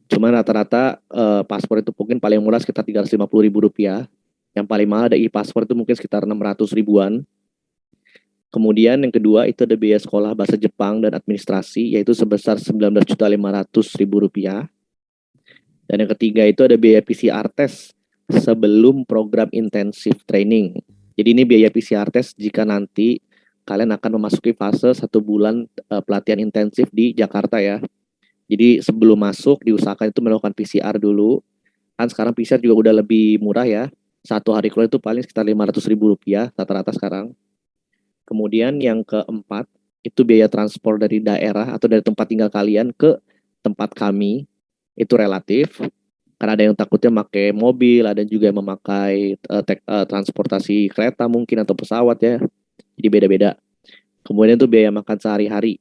Cuma rata-rata paspor itu mungkin paling murah sekitar 350.000 rupiah. Yang paling mahal ada e-paspor itu mungkin sekitar 600 ribuan. Kemudian yang kedua itu ada biaya sekolah bahasa Jepang dan administrasi yaitu sebesar 19.500.000 rupiah. Dan yang ketiga itu ada biaya PCR test sebelum program intensif training. Jadi ini biaya PCR test jika nanti kalian akan memasuki fase 1 bulan pelatihan intensif di Jakarta ya. Jadi sebelum masuk diusahakan itu melakukan PCR dulu. Kan sekarang PCR juga udah lebih murah ya. 1 hari kuliah itu paling sekitar 500.000 rupiah rata-rata sekarang. Kemudian yang keempat itu biaya transport dari daerah atau dari tempat tinggal kalian ke tempat kami itu relatif. Karena ada yang takutnya pakai mobil, ada juga yang memakai transportasi kereta mungkin atau pesawat ya. Jadi beda-beda. Kemudian itu biaya makan sehari-hari.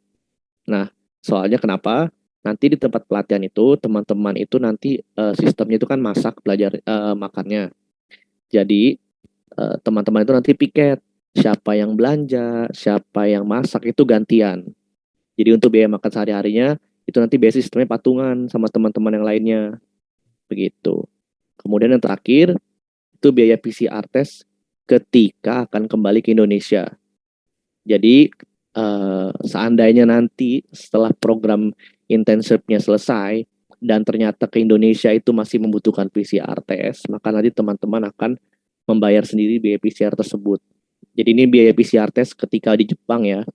Nah, soalnya kenapa? Nanti di tempat pelatihan itu teman-teman itu nanti sistemnya itu kan masak belajar makannya. Jadi teman-teman itu nanti piket siapa yang belanja, siapa yang masak itu gantian. Jadi untuk biaya makan sehari-harinya itu nanti biasa sistemnya patungan sama teman-teman yang lainnya. Begitu. Kemudian yang terakhir itu biaya PCR test ketika akan kembali ke Indonesia. Jadi seandainya nanti setelah program intensifnya selesai dan ternyata ke Indonesia itu masih membutuhkan PCR test, maka nanti teman-teman akan membayar sendiri biaya PCR tersebut. Jadi ini biaya PCR test ketika di Jepang ya,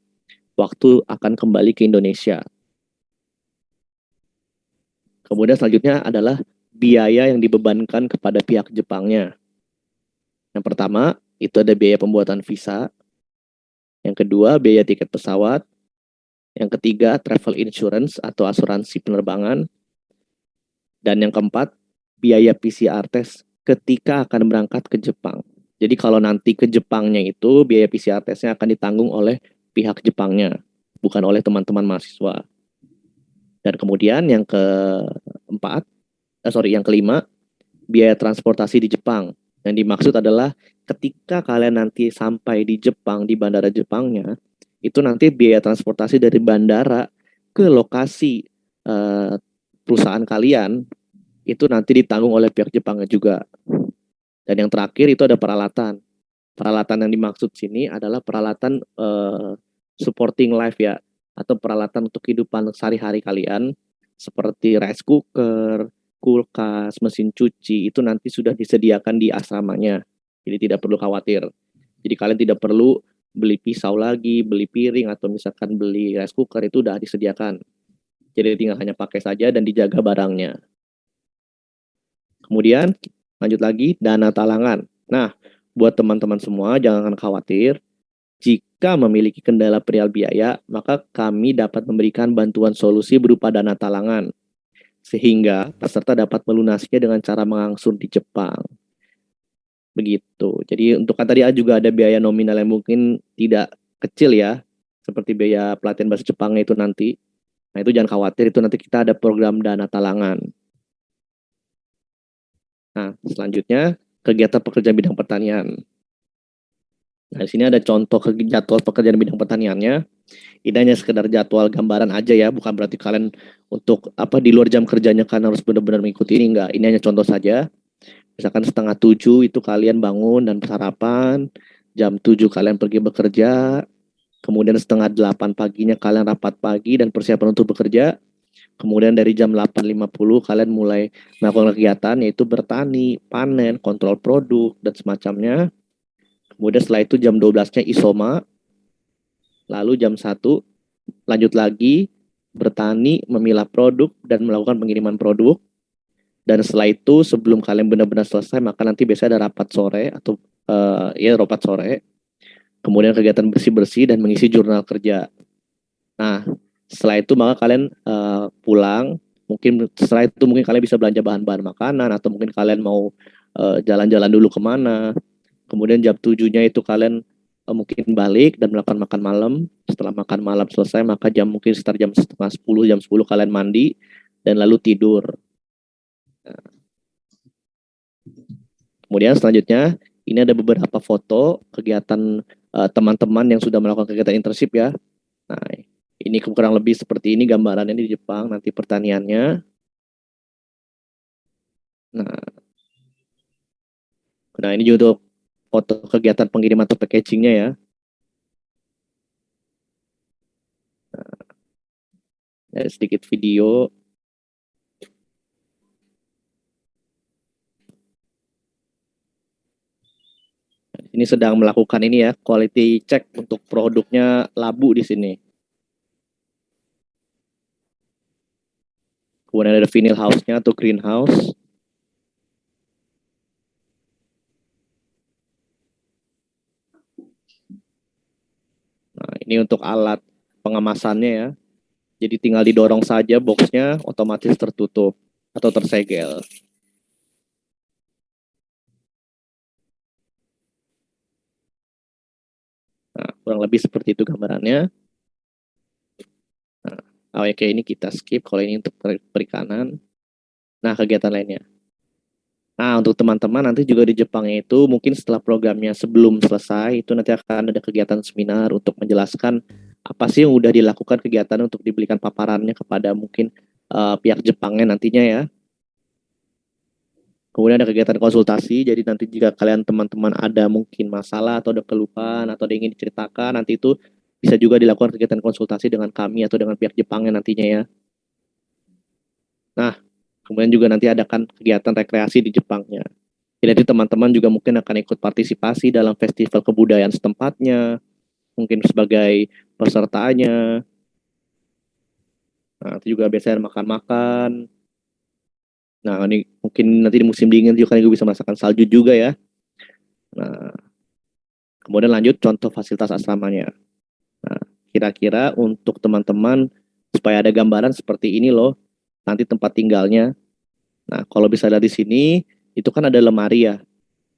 waktu akan kembali ke Indonesia. Kemudian selanjutnya adalah biaya yang dibebankan kepada pihak Jepangnya. Yang pertama, itu ada biaya pembuatan visa. Yang kedua, biaya tiket pesawat. Yang ketiga, travel insurance atau asuransi penerbangan. Dan yang keempat, biaya PCR test ketika akan berangkat ke Jepang. Jadi kalau nanti ke Jepangnya itu biaya PCR testnya akan ditanggung oleh pihak Jepangnya, bukan oleh teman-teman mahasiswa. Dan kemudian yang kelima, biaya transportasi di Jepang. Yang dimaksud adalah ketika kalian nanti sampai di Jepang, di bandara Jepangnya, itu nanti biaya transportasi dari bandara ke lokasi perusahaan kalian, itu nanti ditanggung oleh pihak Jepangnya juga. Dan yang terakhir itu ada peralatan. Peralatan yang dimaksud sini adalah peralatan supporting life ya, atau peralatan untuk kehidupan sehari-hari kalian, seperti rice cooker, kulkas, mesin cuci, itu nanti sudah disediakan di asramanya. Jadi tidak perlu khawatir. Jadi kalian tidak perlu beli pisau lagi, beli piring, atau misalkan beli rice cooker, itu udah disediakan. Jadi tinggal hanya pakai saja dan dijaga barangnya. Kemudian lanjut lagi, dana talangan. Nah, buat teman-teman semua jangan khawatir. Jika memiliki kendala perihal biaya, maka kami dapat memberikan bantuan solusi berupa dana talangan, sehingga peserta dapat melunasinya dengan cara mengangsur di Jepang. Begitu. Jadi untuk tadi juga ada biaya nominal yang mungkin tidak kecil ya, seperti biaya pelatihan bahasa Jepangnya itu nanti. Nah itu jangan khawatir, itu nanti kita ada program dana talangan. Nah selanjutnya, kegiatan pekerjaan bidang pertanian. Nah, di sini ada contoh jadwal pekerjaan bidang pertaniannya. Ini hanya sekedar jadwal gambaran aja ya, bukan berarti kalian untuk di luar jam kerjanya kalian harus benar-benar mengikuti ini, enggak. Ini hanya contoh saja. Misalkan 6:30 itu kalian bangun dan sarapan, jam 7 kalian pergi bekerja, kemudian 7:30 paginya kalian rapat pagi dan persiapan untuk bekerja. Kemudian dari jam 8:50 kalian mulai melakukan kegiatan, yaitu bertani, panen, kontrol produk, dan semacamnya. Kemudian setelah itu jam 12-nya isoma. Lalu jam 1 lanjut lagi bertani, memilah produk, dan melakukan pengiriman produk. Dan setelah itu sebelum kalian benar-benar selesai, maka nanti biasanya ada rapat sore atau rapat sore. Kemudian kegiatan bersih-bersih dan mengisi jurnal kerja. Nah, setelah itu maka kalian pulang. Setelah itu mungkin kalian bisa belanja bahan-bahan makanan, atau mungkin kalian mau jalan-jalan dulu kemana. Kemudian jam 7-nya itu kalian mungkin balik dan melakukan makan malam. Setelah makan malam selesai, maka mungkin sekitar jam 9:30, jam 10 kalian mandi dan lalu tidur. Nah. Kemudian selanjutnya, ini ada beberapa foto kegiatan teman-teman yang sudah melakukan kegiatan internship ya. Nah, ini kurang lebih seperti ini gambarannya di Jepang, nanti pertaniannya. Nah ini juga foto kegiatan pengiriman atau packagingnya ya. Nah, ada sedikit video. Ini sedang melakukan ini ya, quality check untuk produknya labu di sini. Kemudian ada vinyl house-nya atau greenhouse. Nah, ini untuk alat pengemasannya ya. Jadi tinggal didorong saja boxnya, otomatis tertutup atau tersegel. Nah, kurang lebih seperti itu gambarannya. Nah, oke, ini kita skip. Kalau ini untuk perikanan. Nah, kegiatan lainnya. Nah, untuk teman-teman nanti juga di Jepangnya itu mungkin setelah programnya sebelum selesai, itu nanti akan ada kegiatan seminar untuk menjelaskan apa sih yang udah dilakukan kegiatan untuk diberikan paparannya kepada mungkin pihak Jepangnya nantinya ya. Kemudian ada kegiatan konsultasi, jadi nanti jika kalian teman-teman ada mungkin masalah atau ada kelupaan atau ada yang ingin diceritakan, nanti itu bisa juga dilakukan kegiatan konsultasi dengan kami atau dengan pihak Jepangnya nantinya ya. Nah, kemudian juga nanti adakan kegiatan rekreasi di Jepangnya. Jadi teman-teman juga mungkin akan ikut partisipasi dalam festival kebudayaan setempatnya, mungkin sebagai pesertanya. Nah, itu juga biasanya makan-makan. Nah, ini mungkin nanti di musim dingin juga kalian bisa merasakan salju juga ya. Nah, kemudian lanjut contoh fasilitas asramanya. Nah, kira-kira untuk teman-teman supaya ada gambaran seperti ini loh, nanti tempat tinggalnya. Nah, kalau bisa lihat di sini, itu kan ada lemari ya.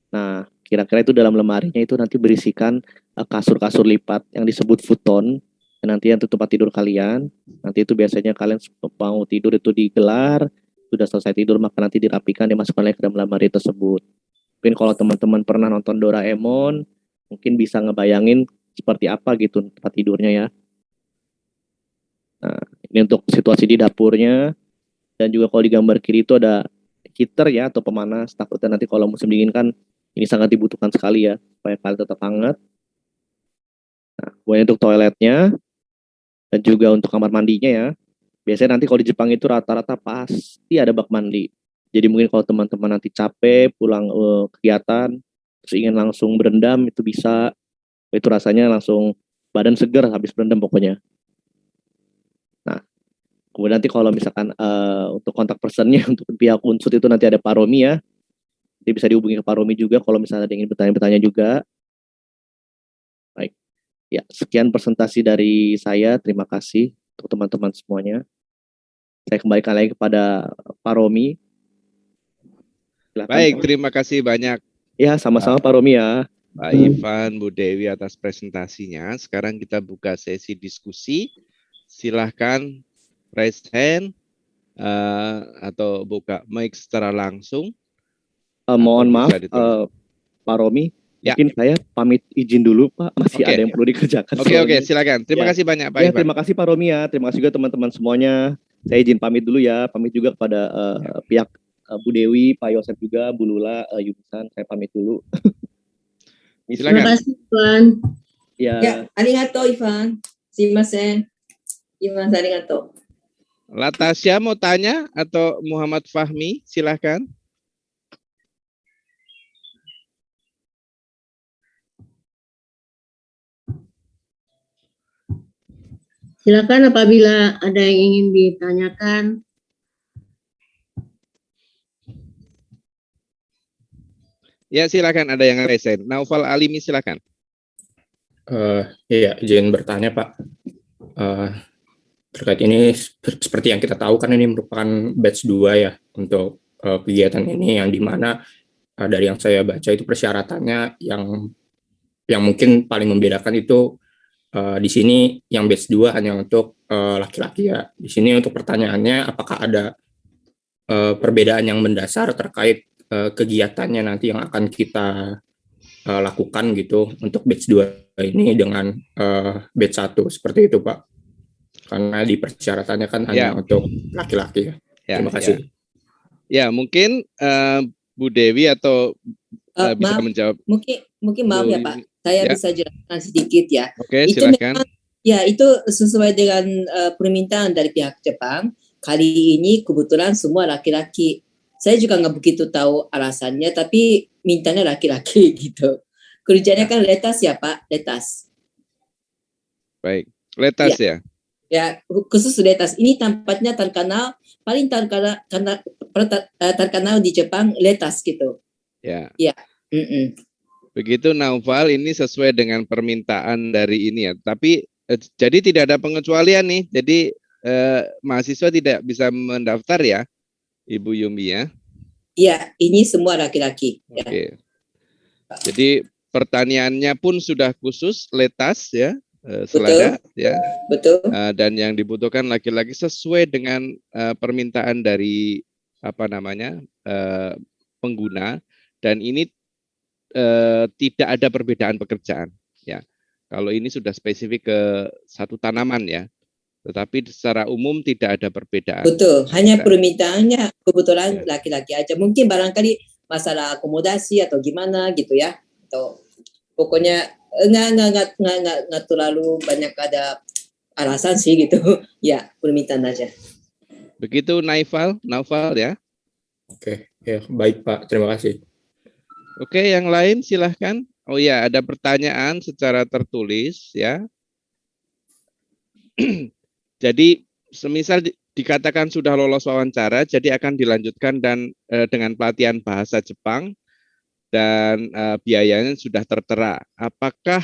Nah, kira-kira itu dalam lemarinya itu nanti berisikan kasur-kasur lipat yang disebut futon. Nanti yang tempat tidur kalian. Nanti itu biasanya kalian mau tidur itu digelar, sudah selesai tidur maka nanti dirapikan, dimasukkan lagi ke dalam lemari tersebut. Mungkin kalau teman-teman pernah nonton Doraemon, mungkin bisa ngebayangin seperti apa gitu tempat tidurnya ya. Nah, ini untuk situasi di dapurnya. Dan juga kalau di gambar kiri itu ada heater ya atau pemanas. Takutnya nanti kalau musim dingin kan ini sangat dibutuhkan sekali ya supaya kalian tetap hangat. Nah, kemudian untuk toiletnya dan juga untuk kamar mandinya ya. Biasanya nanti kalau di Jepang itu rata-rata pasti ada bak mandi. Jadi mungkin kalau teman-teman nanti capek pulang kegiatan terus ingin langsung berendam itu bisa. Itu rasanya langsung badan segar habis berendam pokoknya. Nah, kemudian nanti kalau misalkan untuk kontak personnya untuk pihak Unsut itu nanti ada Pak Romi ya. Jadi bisa dihubungi ke Pak Romi juga kalau misalnya ada yang ingin bertanya-bertanya juga. Baik. Ya, sekian presentasi dari saya. Terima kasih untuk teman-teman semuanya. Saya kembalikan lagi kepada Pak Romi. Silahkan, Baik, Pak. terima kasih banyak Ya, sama-sama Pak Romi ya. Pak Ivan, Bu Dewi atas presentasinya. Sekarang kita buka sesi diskusi. Silahkan raise hand atau buka mic secara langsung. Mohon maaf Pak Romi, ya. Mungkin saya pamit izin dulu Pak, masih ada yang perlu dikerjakan. Oke, silakan. Terima kasih banyak Pak Ivan. Terima kasih Pak Romi ya, terima kasih juga teman-teman semuanya. Saya izin pamit dulu ya, pamit juga kepada pihak Bu Dewi, Pak Yosef juga, Bu Lula, Yubisan, saya pamit dulu. Terima kasih Ivan. Ya, arigato Ivan. Shimasen. Ivan, arigato. Latasya mau tanya atau Muhammad Fahmi, silahkan. Silakan apabila ada yang ingin ditanyakan. Ya, silakan ada yang resen. Naufal Alimi, silakan. Iya, izin bertanya Pak. Terkait ini seperti yang kita tahu kan ini merupakan batch 2 ya untuk kegiatan ini, yang dimana dari yang saya baca itu persyaratannya yang mungkin paling membedakan itu di sini yang batch 2 hanya untuk laki-laki ya. Di sini untuk pertanyaannya apakah ada perbedaan yang mendasar terkait kegiatannya nanti yang akan kita lakukan gitu untuk batch 2 ini dengan batch 1 seperti itu Pak. Karena di persyaratannya kan hanya untuk laki-laki ya. Terima kasih. Ya, mungkin Bu Dewi atau bisa maaf, menjawab. Mungkin maaf ya Pak, saya bisa jelaskan sedikit ya. Oke, itu silakan. Memang, ya itu sesuai dengan permintaan dari pihak Jepang. Kali ini kebetulan semua laki-laki. Saya juga nggak begitu tahu alasannya, tapi mintanya laki-laki gitu. Kerjanya kan letas ya Pak, letas. Baik, letas ya. Ya, khusus letas ini tempatnya paling terkenal di Jepang letas gitu. Ya. Ya. Begitu Naufal, ini sesuai dengan permintaan dari ini ya. Tapi jadi tidak ada pengecualian nih. Jadi mahasiswa tidak bisa mendaftar ya, Ibu Yumi ya. Iya, ini semua laki-laki. Oke. Ya. Jadi pertaniannya pun sudah khusus letas ya. Selada ya. Betul. Dan yang dibutuhkan laki-laki sesuai dengan permintaan dari pengguna, dan ini tidak ada perbedaan pekerjaan ya. Kalau ini sudah spesifik ke satu tanaman ya, tetapi secara umum tidak ada perbedaan. Betul, hanya permintaannya kebetulan laki-laki aja. Mungkin barangkali masalah akomodasi atau gimana gitu ya. Atau pokoknya nggak terlalu banyak ada alasan sih gitu. Ya, permintaan aja. Begitu Naufal ya. Oke, ya baik Pak, terima kasih. Oke, yang lain silahkan. Oh ya, ada pertanyaan secara tertulis ya. Jadi semisal dikatakan sudah lolos wawancara, jadi akan dilanjutkan dan dengan pelatihan bahasa Jepang. Dan biayanya sudah tertera. Apakah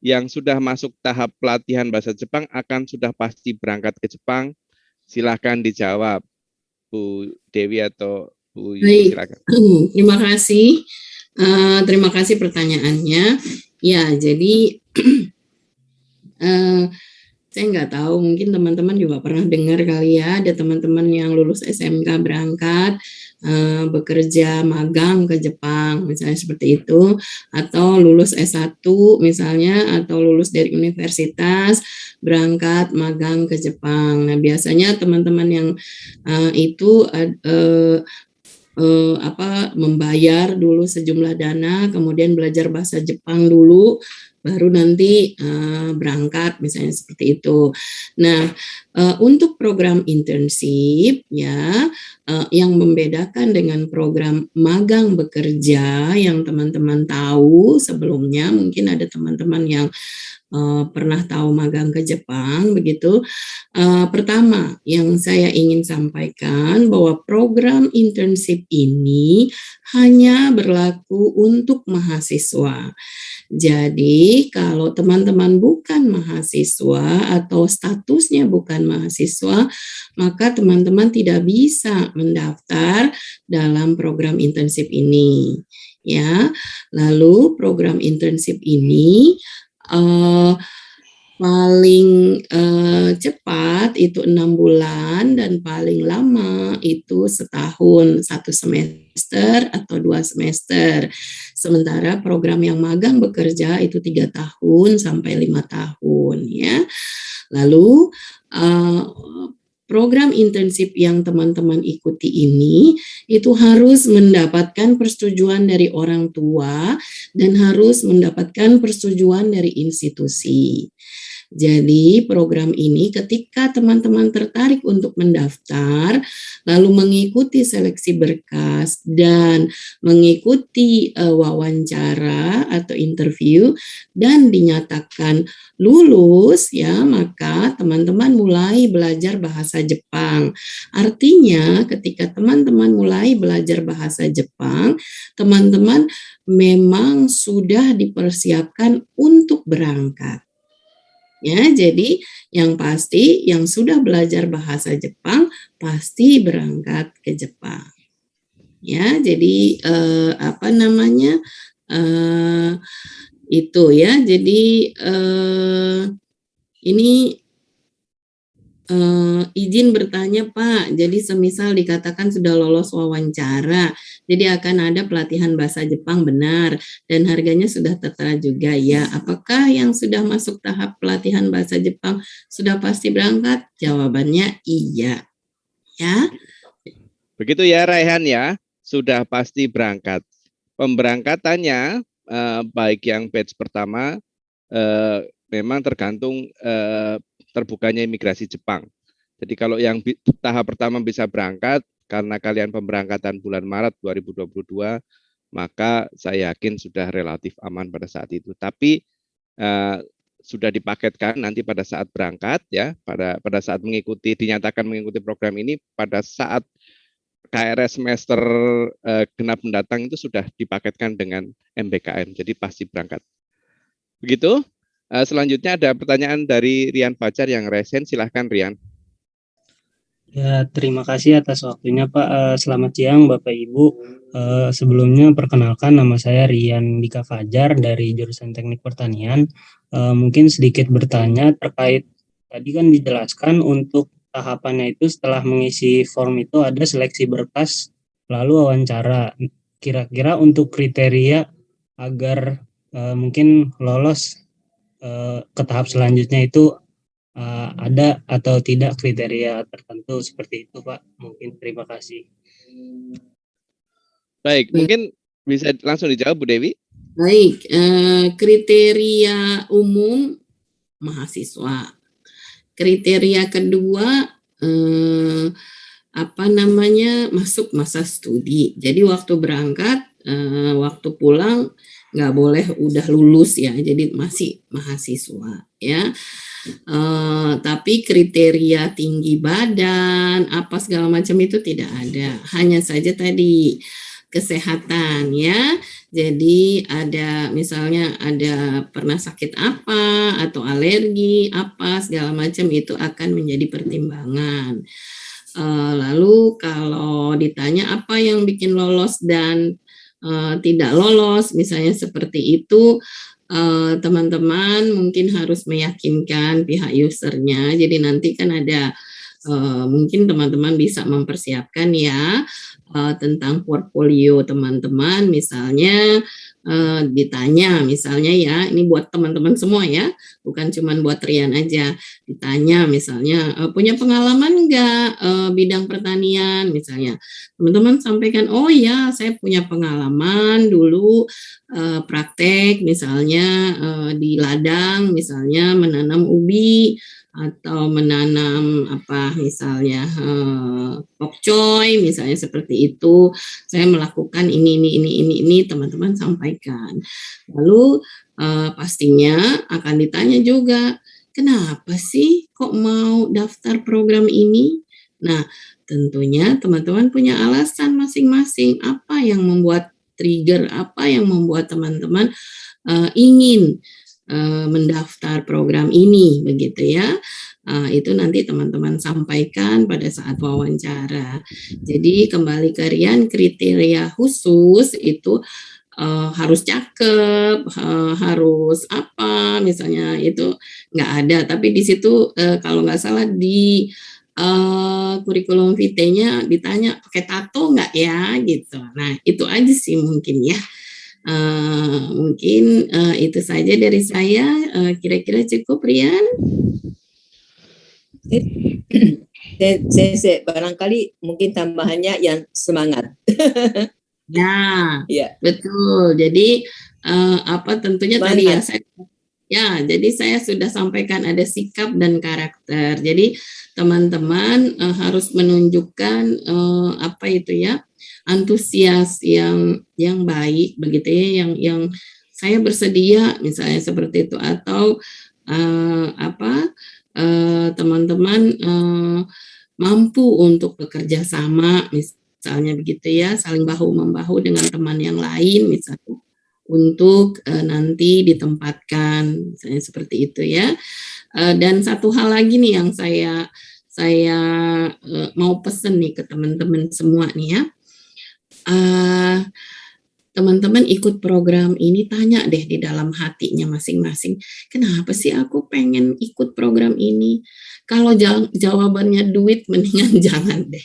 yang sudah masuk tahap pelatihan bahasa Jepang akan sudah pasti berangkat ke Jepang? Silahkan dijawab, Bu Dewi atau Bu Yuni, silakan. Terima kasih. Terima kasih pertanyaannya. Ya, jadi saya nggak tahu, mungkin teman-teman juga pernah dengar kali ya, ada teman-teman yang lulus SMK berangkat bekerja magang ke Jepang, misalnya seperti itu, atau lulus S1 misalnya, atau lulus dari universitas berangkat magang ke Jepang. Nah, biasanya teman-teman yang itu membayar dulu sejumlah dana, kemudian belajar bahasa Jepang dulu, baru nanti berangkat, misalnya seperti itu. Nah, untuk program internship ya, yang membedakan dengan program magang bekerja yang teman-teman tahu sebelumnya, mungkin ada teman-teman yang pernah tahu magang ke Jepang begitu. Pertama yang saya ingin sampaikan bahwa program internship ini hanya berlaku untuk mahasiswa. Jadi kalau teman-teman bukan mahasiswa atau statusnya bukan mahasiswa, maka teman-teman tidak bisa mendaftar dalam program internship ini. Ya, lalu program internship ini paling cepat itu 6 bulan dan paling lama itu setahun, 1 semester atau 2 semester. Sementara program yang magang bekerja itu 3 tahun sampai 5 tahun ya. Lalu program internship yang teman-teman ikuti ini itu harus mendapatkan persetujuan dari orang tua dan harus mendapatkan persetujuan dari institusi. Jadi program ini ketika teman-teman tertarik untuk mendaftar, lalu mengikuti seleksi berkas dan mengikuti wawancara atau interview dan dinyatakan lulus ya, maka teman-teman mulai belajar bahasa Jepang. Artinya ketika teman-teman mulai belajar bahasa Jepang, teman-teman memang sudah dipersiapkan untuk berangkat. Ya, jadi yang pasti yang sudah belajar bahasa Jepang pasti berangkat ke Jepang. Ya, jadi itu ya. Jadi ini izin bertanya Pak, jadi semisal dikatakan sudah lolos wawancara, jadi akan ada pelatihan bahasa Jepang benar dan harganya sudah tertera juga ya. Apakah yang sudah masuk tahap pelatihan bahasa Jepang sudah pasti berangkat? Jawabannya iya. Ya. Begitu ya Raihan ya, sudah pasti berangkat. Pemberangkatannya baik yang batch pertama memang tergantung terbukanya imigrasi Jepang. Jadi kalau yang tahap pertama bisa berangkat karena kalian pemberangkatan bulan Maret 2022, maka saya yakin sudah relatif aman pada saat itu. Tapi sudah dipaketkan nanti pada saat berangkat ya, pada saat dinyatakan mengikuti program ini, pada saat KRS semester genap mendatang itu sudah dipaketkan dengan MBKM, jadi pasti berangkat. Begitu. Selanjutnya ada pertanyaan dari Rian Fajar yang resen, silahkan Rian. Ya, terima kasih atas waktunya Pak. Selamat siang Bapak Ibu. Sebelumnya perkenalkan nama saya Rian Dika Fajar dari jurusan Teknik Pertanian. Mungkin sedikit bertanya terkait tadi kan dijelaskan untuk tahapannya itu setelah mengisi form itu ada seleksi berkas lalu wawancara. Kira-kira untuk kriteria agar mungkin lolos ke tahap selanjutnya itu ada atau tidak kriteria tertentu seperti itu Pak? Mungkin terima kasih. Baik, mungkin bisa langsung dijawab Bu Dewi. Baik, kriteria umum mahasiswa. Kriteria kedua masuk masa studi. Jadi waktu berangkat, waktu pulang nggak boleh udah lulus ya, jadi masih mahasiswa ya. Tapi kriteria tinggi badan apa segala macam itu tidak ada, hanya saja tadi kesehatan ya. Jadi ada misalnya ada pernah sakit apa atau alergi apa segala macam itu akan menjadi pertimbangan. Lalu kalau ditanya apa yang bikin lolos dan tidak lolos, misalnya seperti itu, teman-teman mungkin harus meyakinkan pihak usernya. Jadi nanti kan ada mungkin teman-teman bisa mempersiapkan ya tentang portfolio teman-teman, misalnya ditanya misalnya ya, ini buat teman-teman semua ya, bukan cuma buat Rian aja, ditanya misalnya punya pengalaman enggak bidang pertanian misalnya, teman-teman sampaikan, oh ya saya punya pengalaman dulu praktek misalnya di ladang misalnya menanam ubi atau menanam apa misalnya pokcoy misalnya seperti itu, saya melakukan ini teman-teman sampaikan. Lalu pastinya akan ditanya juga, kenapa sih kok mau daftar program ini? Nah, tentunya teman-teman punya alasan masing-masing, apa yang membuat trigger, apa yang membuat teman-teman ingin mendaftar program ini, begitu ya. Itu nanti teman-teman sampaikan pada saat wawancara. Jadi kembali ke Rian, kriteria khusus itu harus cakep, harus apa, misalnya itu nggak ada. Tapi di situ kalau nggak salah di kurikulum vitae-nya ditanya pakai tato nggak ya, gitu. Nah itu aja sih mungkin ya. Mungkin itu saja dari saya. Kira-kira cukup, Rian? Saya barangkali mungkin tambahannya yang semangat. Ya, betul. Jadi tentunya semangat. Tadi ya, jadi saya sudah sampaikan ada sikap dan karakter. Jadi teman-teman harus menunjukkan antusias yang baik begitu ya, yang saya bersedia misalnya seperti itu, atau teman-teman mampu untuk bekerja sama misalnya begitu ya, saling bahu membahu dengan teman yang lain misalnya untuk nanti ditempatkan misalnya seperti itu ya. Dan satu hal lagi nih yang saya mau pesen nih ke teman-teman semua nih ya. Teman-teman ikut program ini, tanya deh di dalam hatinya masing-masing, kenapa sih aku pengen ikut program ini? Kalau jawabannya duit, mendingan jangan deh.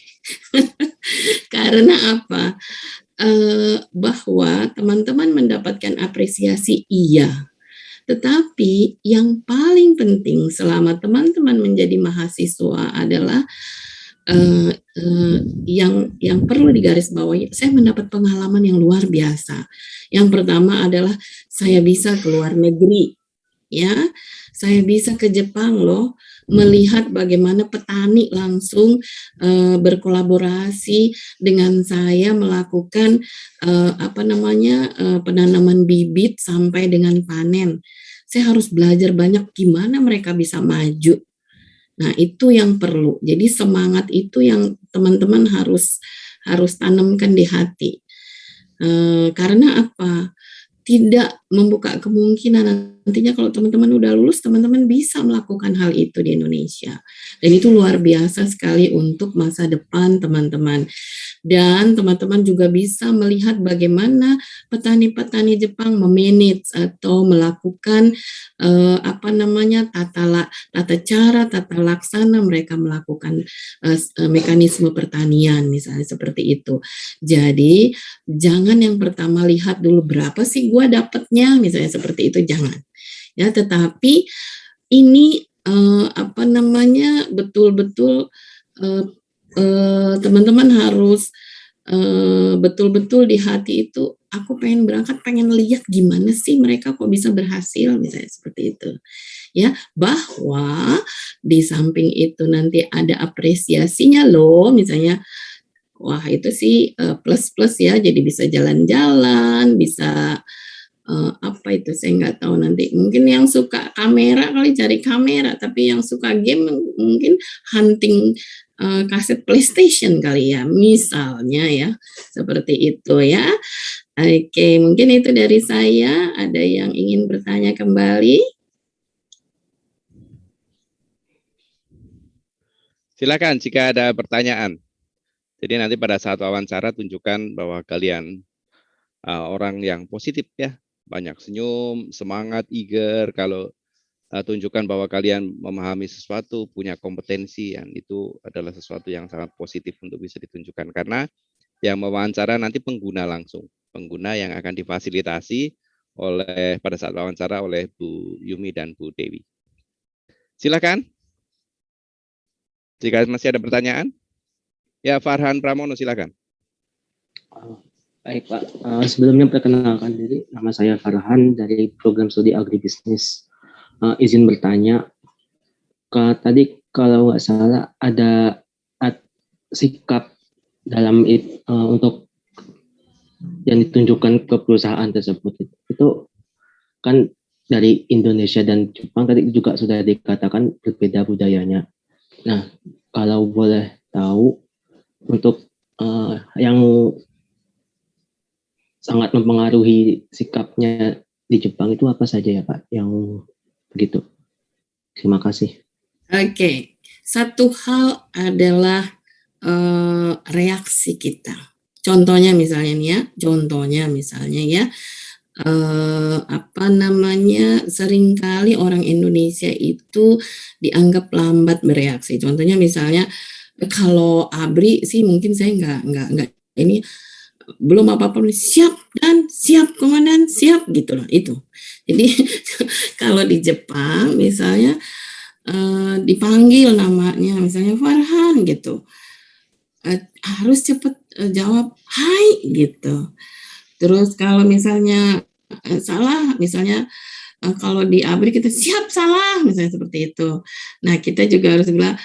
Karena apa? Bahwa teman-teman mendapatkan apresiasi iya, tetapi yang paling penting selama teman-teman menjadi mahasiswa adalah yang perlu digarisbawahi, saya mendapat pengalaman yang luar biasa. Yang pertama adalah saya bisa ke luar negeri, ya, saya bisa ke Jepang loh, melihat bagaimana petani langsung berkolaborasi dengan saya melakukan penanaman bibit sampai dengan panen. Saya harus belajar banyak gimana mereka bisa maju. Nah, itu yang perlu. Jadi semangat itu yang teman-teman harus tanamkan di hati. Karena apa? Tidak membuka kemungkinan nantinya kalau teman-teman udah lulus, teman-teman bisa melakukan hal itu di Indonesia. Dan itu luar biasa sekali untuk masa depan teman-teman. Dan teman-teman juga bisa melihat bagaimana petani-petani Jepang memanage atau melakukan tata laksana mereka melakukan mekanisme pertanian misalnya seperti itu. Jadi jangan yang pertama lihat dulu berapa sih gua dapatnya misalnya seperti itu, jangan ya, tetapi ini betul-betul teman-teman harus betul-betul di hati itu, aku pengen berangkat, pengen lihat gimana sih mereka kok bisa berhasil misalnya seperti itu ya, bahwa di samping itu nanti ada apresiasinya loh, misalnya wah itu sih plus ya, jadi bisa jalan-jalan, bisa saya nggak tahu, nanti mungkin yang suka kamera kali cari kamera, tapi yang suka game mungkin hunting kaset PlayStation kali ya, misalnya ya, seperti itu ya. Oke, mungkin itu dari saya. Ada yang ingin bertanya kembali? Silakan jika ada pertanyaan. Jadi nanti pada saat wawancara tunjukkan bahwa kalian orang yang positif ya, banyak senyum, semangat, eager. Kalau tunjukkan bahwa kalian memahami sesuatu, punya kompetensi, dan itu adalah sesuatu yang sangat positif untuk bisa ditunjukkan. Karena yang mewawancara nanti pengguna langsung, pengguna yang akan difasilitasi oleh pada saat wawancara oleh Bu Yumi dan Bu Dewi. Silakan. Jika masih ada pertanyaan, ya Farhan Pramono silakan. Baik Pak, sebelumnya perkenalkan diri, nama saya Farhan dari program studi agribisnis. Izin bertanya, tadi kalau nggak salah ada sikap dalam untuk yang ditunjukkan ke perusahaan tersebut itu kan dari Indonesia dan Jepang tadi juga sudah dikatakan berbeda budayanya. Nah, kalau boleh tahu untuk yang sangat mempengaruhi sikapnya di Jepang itu apa saja ya Pak? Yang begitu. Terima kasih. Oke. Satu hal adalah reaksi kita. Contohnya misalnya ya, seringkali orang Indonesia itu dianggap lambat bereaksi. Contohnya misalnya kalau ABRI sih mungkin saya nggak ini belum apa-apa siap komandan siap gitu loh itu. Jadi kalau di Jepang misalnya dipanggil namanya misalnya Farhan gitu, harus cepat jawab hai gitu. Terus kalau misalnya salah misalnya kalau di ABRI kita siap salah misalnya seperti itu. Nah kita juga harus bilang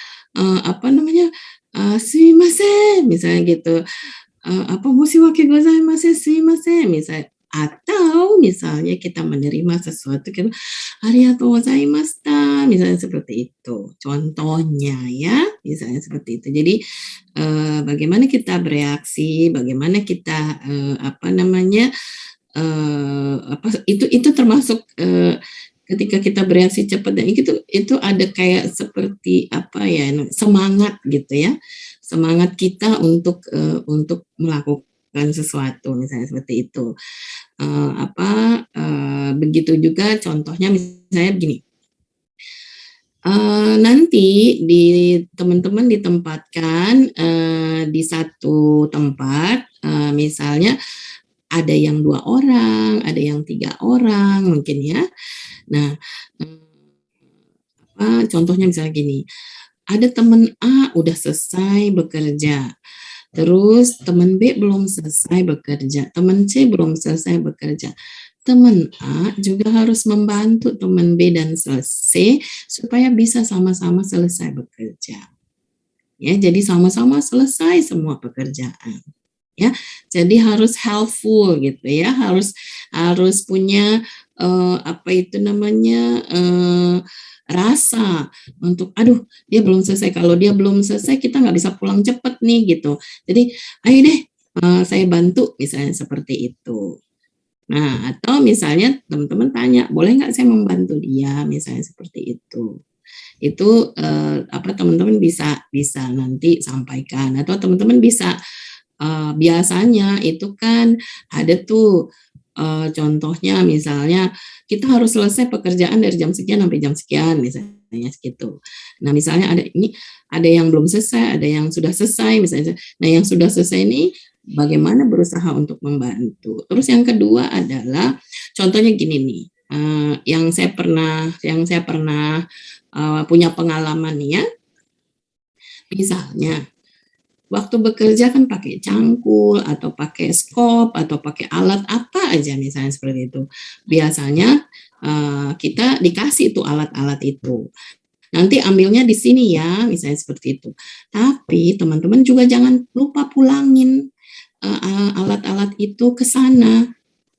sumimasen misalnya gitu. Mushiwake gozaimasen sumimasen misalnya, atau misalnya kita menerima sesuatu kita arigatou gozaimashita misalnya seperti itu contohnya ya, misalnya seperti itu. Jadi bagaimana kita bereaksi, bagaimana kita itu termasuk ketika kita bereaksi cepat dan itu ada kayak seperti semangat gitu ya, semangat kita untuk melakukan sesuatu misalnya seperti itu. Begitu juga contohnya misalnya begini. Nanti teman-teman ditempatkan di satu tempat, misalnya ada yang 2 orang, ada yang 3 orang mungkin ya. Nah, contohnya misalnya gini, ada teman A udah selesai bekerja, terus teman B belum selesai bekerja, teman C belum selesai bekerja. Teman A juga harus membantu teman B dan C supaya bisa sama-sama selesai bekerja. Ya, jadi sama-sama selesai semua pekerjaan. Ya, jadi harus helpful gitu ya, harus punya rasa untuk dia belum selesai, kalau dia belum selesai kita nggak bisa pulang cepat nih gitu, jadi ayo deh saya bantu misalnya seperti itu. Nah atau misalnya teman-teman tanya boleh nggak saya membantu dia misalnya seperti itu teman-teman bisa nanti sampaikan, atau teman-teman bisa biasanya itu kan ada tuh contohnya misalnya kita harus selesai pekerjaan dari jam sekian sampai jam sekian misalnya gitu. Nah misalnya ada yang belum selesai, ada yang sudah selesai misalnya. Nah yang sudah selesai ini bagaimana berusaha untuk membantu. Terus yang kedua adalah contohnya gini nih, yang saya pernah punya pengalaman nih ya. Misalnya waktu bekerja kan pakai cangkul atau pakai skop atau pakai alat apa aja misalnya seperti itu. Biasanya kita dikasih itu alat-alat itu. Nanti ambilnya di sini ya, misalnya seperti itu. Tapi teman-teman juga jangan lupa pulangin alat-alat itu ke sana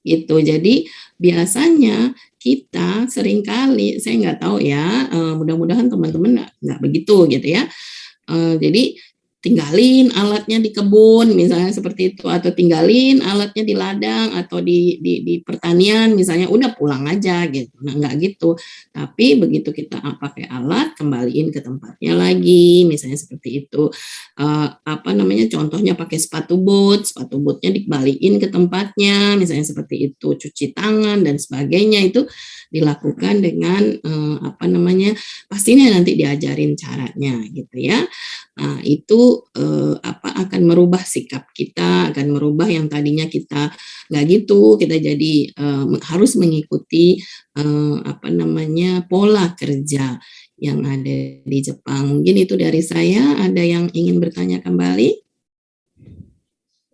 gitu. Jadi biasanya kita seringkali, saya nggak tahu ya, mudah-mudahan teman-teman nggak begitu gitu ya. Jadi tinggalin alatnya di kebun misalnya seperti itu, atau tinggalin alatnya di ladang atau di pertanian misalnya, udah pulang aja gitu. Nah nggak gitu, tapi begitu kita pakai alat kembaliin ke tempatnya lagi misalnya seperti itu. Contohnya pakai sepatu bootnya dikembaliin ke tempatnya misalnya seperti itu, cuci tangan dan sebagainya, itu dilakukan dengan pastinya nanti diajarin caranya gitu ya. Nah, itu akan merubah sikap kita, akan merubah yang tadinya kita nggak gitu, kita jadi harus mengikuti pola kerja yang ada di Jepang. Mungkin itu dari saya. Ada yang ingin bertanya kembali?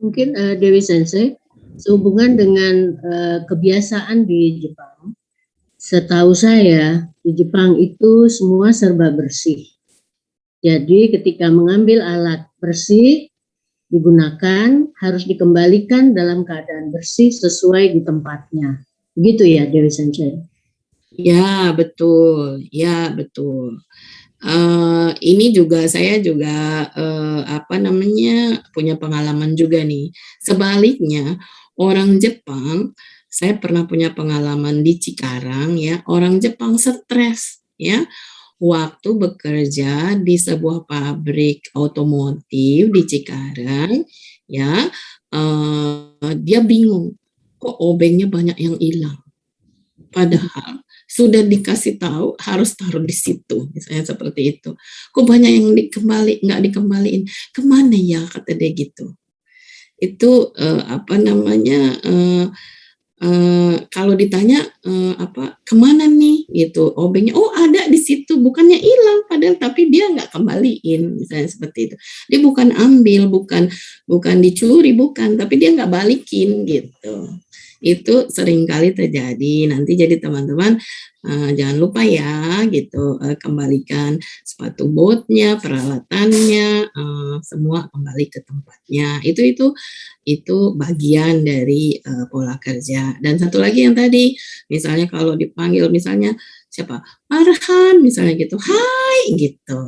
Mungkin Dewi Sensei, sehubungan dengan kebiasaan di Jepang, setahu saya di Jepang itu semua serba bersih. Jadi ketika mengambil alat bersih digunakan harus dikembalikan dalam keadaan bersih sesuai di tempatnya. Begitu ya Dewi Sensei? Ya betul, ya betul. Ini juga saya juga punya pengalaman juga nih. Sebaliknya orang Jepang, saya pernah punya pengalaman di Cikarang ya, orang Jepang stres ya. Waktu bekerja di sebuah pabrik otomotif di Cikarang, ya, dia bingung, kok obengnya banyak yang hilang. Padahal sudah dikasih tahu harus taruh di situ, misalnya seperti itu. Kok banyak yang nggak dikembaliin? Kemana ya, kata dia gitu. Itu kalau ditanya kemana nih gitu, obengnya, oh ada di situ, bukannya hilang padahal, tapi dia nggak kembaliin misalnya seperti itu. Dia bukan ambil, bukan dicuri, bukan, tapi dia nggak balikin gitu. Itu seringkali terjadi. Nanti jadi teman-teman jangan lupa ya gitu, kembalikan sepatu botnya, peralatannya, semua kembali ke tempatnya. Itu bagian dari pola kerja. Dan satu lagi yang tadi, misalnya kalau dipanggil misalnya siapa, Farhan misalnya gitu, hai gitu.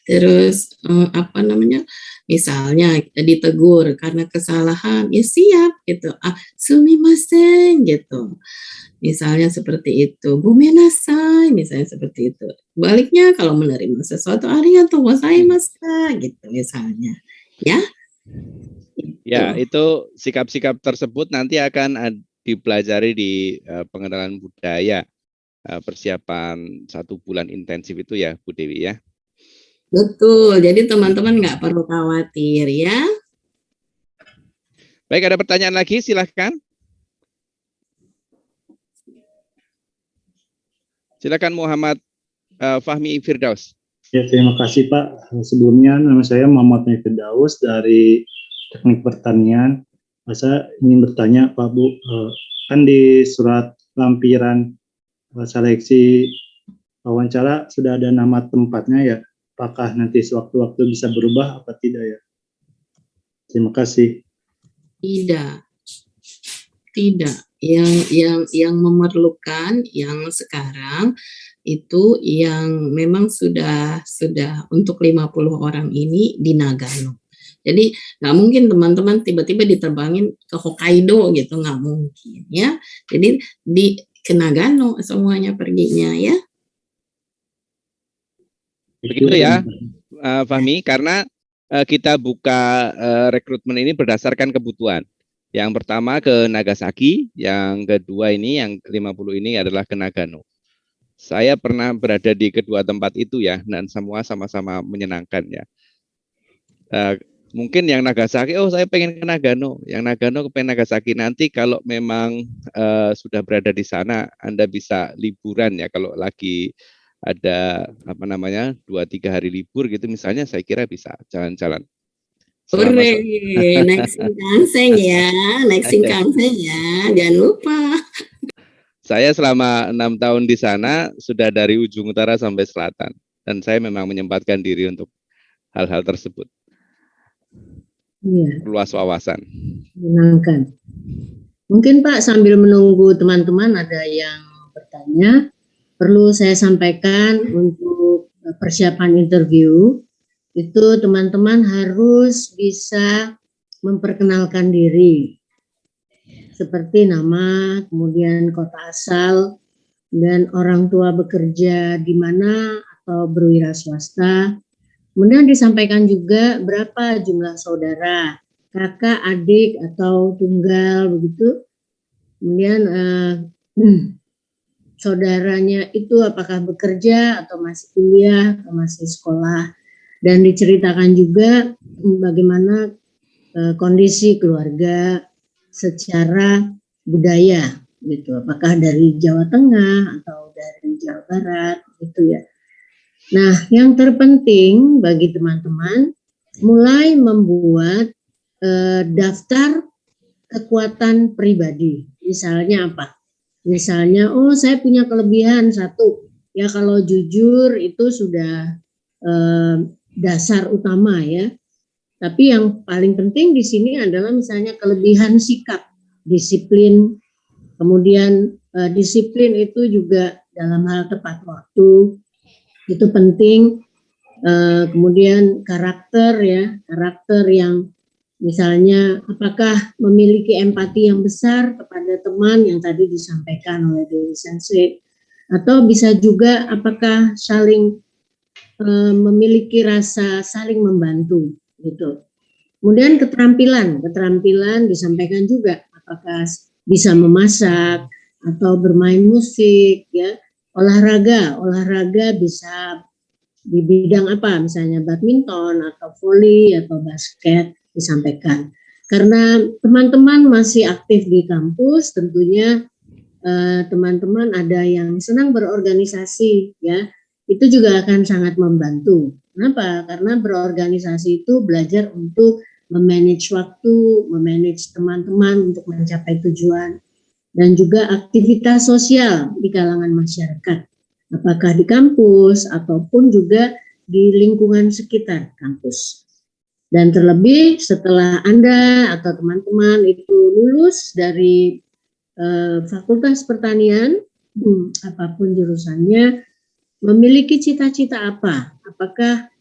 Terus misalnya ditegur karena kesalahan, ya siap gitu, sumimasen gitu. Misalnya seperti itu, gomenasai misalnya seperti itu. Baliknya kalau menerima sesuatu, arigatou gozaimasu gitu misalnya. Ya. Ya, itu sikap-sikap tersebut nanti akan dipelajari di pengenalan budaya persiapan 1 bulan intensif itu ya, Bu Dewi ya. Betul, jadi teman-teman nggak perlu khawatir ya. Baik, ada pertanyaan lagi, silahkan. Silakan Muhammad Fahmi Firdaus. Ya, terima kasih Pak. Sebelumnya nama saya Muhammad Firdaus dari Teknik Pertanian. Saya ingin bertanya Pak Bu, kan di surat lampiran seleksi wawancara sudah ada nama tempatnya ya. Apakah nanti sewaktu-waktu bisa berubah apa tidak ya? Terima kasih. Tidak. Yang memerlukan yang sekarang itu yang memang sudah untuk 50 orang ini di Nagano. Jadi nggak mungkin teman-teman tiba-tiba diterbangin ke Hokkaido gitu, nggak mungkin ya. Jadi ke Nagano semuanya perginya ya. Begitu ya, Fahmi, karena kita buka rekrutmen ini berdasarkan kebutuhan. Yang pertama ke Nagasaki, yang kedua ini, yang 50 ini adalah ke Nagano. Saya pernah berada di kedua tempat itu ya, dan semua sama-sama menyenangkan ya. Mungkin yang Nagasaki, oh saya pengen ke Nagano, yang Nagano ke Nagasaki. Nanti kalau memang sudah berada di sana, Anda bisa liburan ya, kalau lagi ada 2-3 hari libur gitu misalnya, saya kira bisa jalan-jalan. Naik Shinkansen ya, jangan lupa. Saya selama 6 tahun di sana sudah dari ujung utara sampai selatan, dan saya memang menyempatkan diri untuk hal-hal tersebut. Iya. Luas wawasan. Menyenangkan. Mungkin Pak sambil menunggu teman-teman ada yang bertanya, perlu saya sampaikan untuk persiapan interview itu teman-teman harus bisa memperkenalkan diri. Seperti nama, kemudian kota asal, dan orang tua bekerja di mana atau berwira swasta. Kemudian disampaikan juga berapa jumlah saudara, kakak, adik, atau tunggal, begitu. Kemudian saudaranya itu apakah bekerja atau masih kuliah atau masih sekolah. Dan diceritakan juga bagaimana kondisi keluarga secara budaya gitu, apakah dari Jawa Tengah atau dari Jawa Barat gitu ya. Nah, yang terpenting bagi teman-teman mulai membuat daftar kekuatan pribadi. Misalnya apa? Misalnya, oh saya punya kelebihan satu, ya kalau jujur itu sudah dasar utama ya. Tapi yang paling penting di sini adalah misalnya kelebihan sikap, disiplin, kemudian disiplin itu juga dalam hal tepat waktu, itu penting. Kemudian karakter ya, karakter yang misalnya apakah memiliki empati yang besar kepada teman yang tadi disampaikan oleh Dewi Sensei, atau bisa juga apakah saling memiliki rasa saling membantu gitu. Kemudian keterampilan disampaikan juga, apakah bisa memasak atau bermain musik ya, olahraga bisa di bidang apa, misalnya badminton atau voli atau basket disampaikan. Karena teman-teman masih aktif di kampus, tentunya teman-teman ada yang senang berorganisasi ya, itu juga akan sangat membantu. Kenapa? Karena berorganisasi itu belajar untuk memanage waktu, memanage teman-teman untuk mencapai tujuan, dan juga aktivitas sosial di kalangan masyarakat, apakah di kampus ataupun juga di lingkungan sekitar kampus. Dan terlebih setelah Anda atau teman-teman itu lulus dari Fakultas Pertanian, apapun jurusannya, memiliki cita-cita apa? Apakah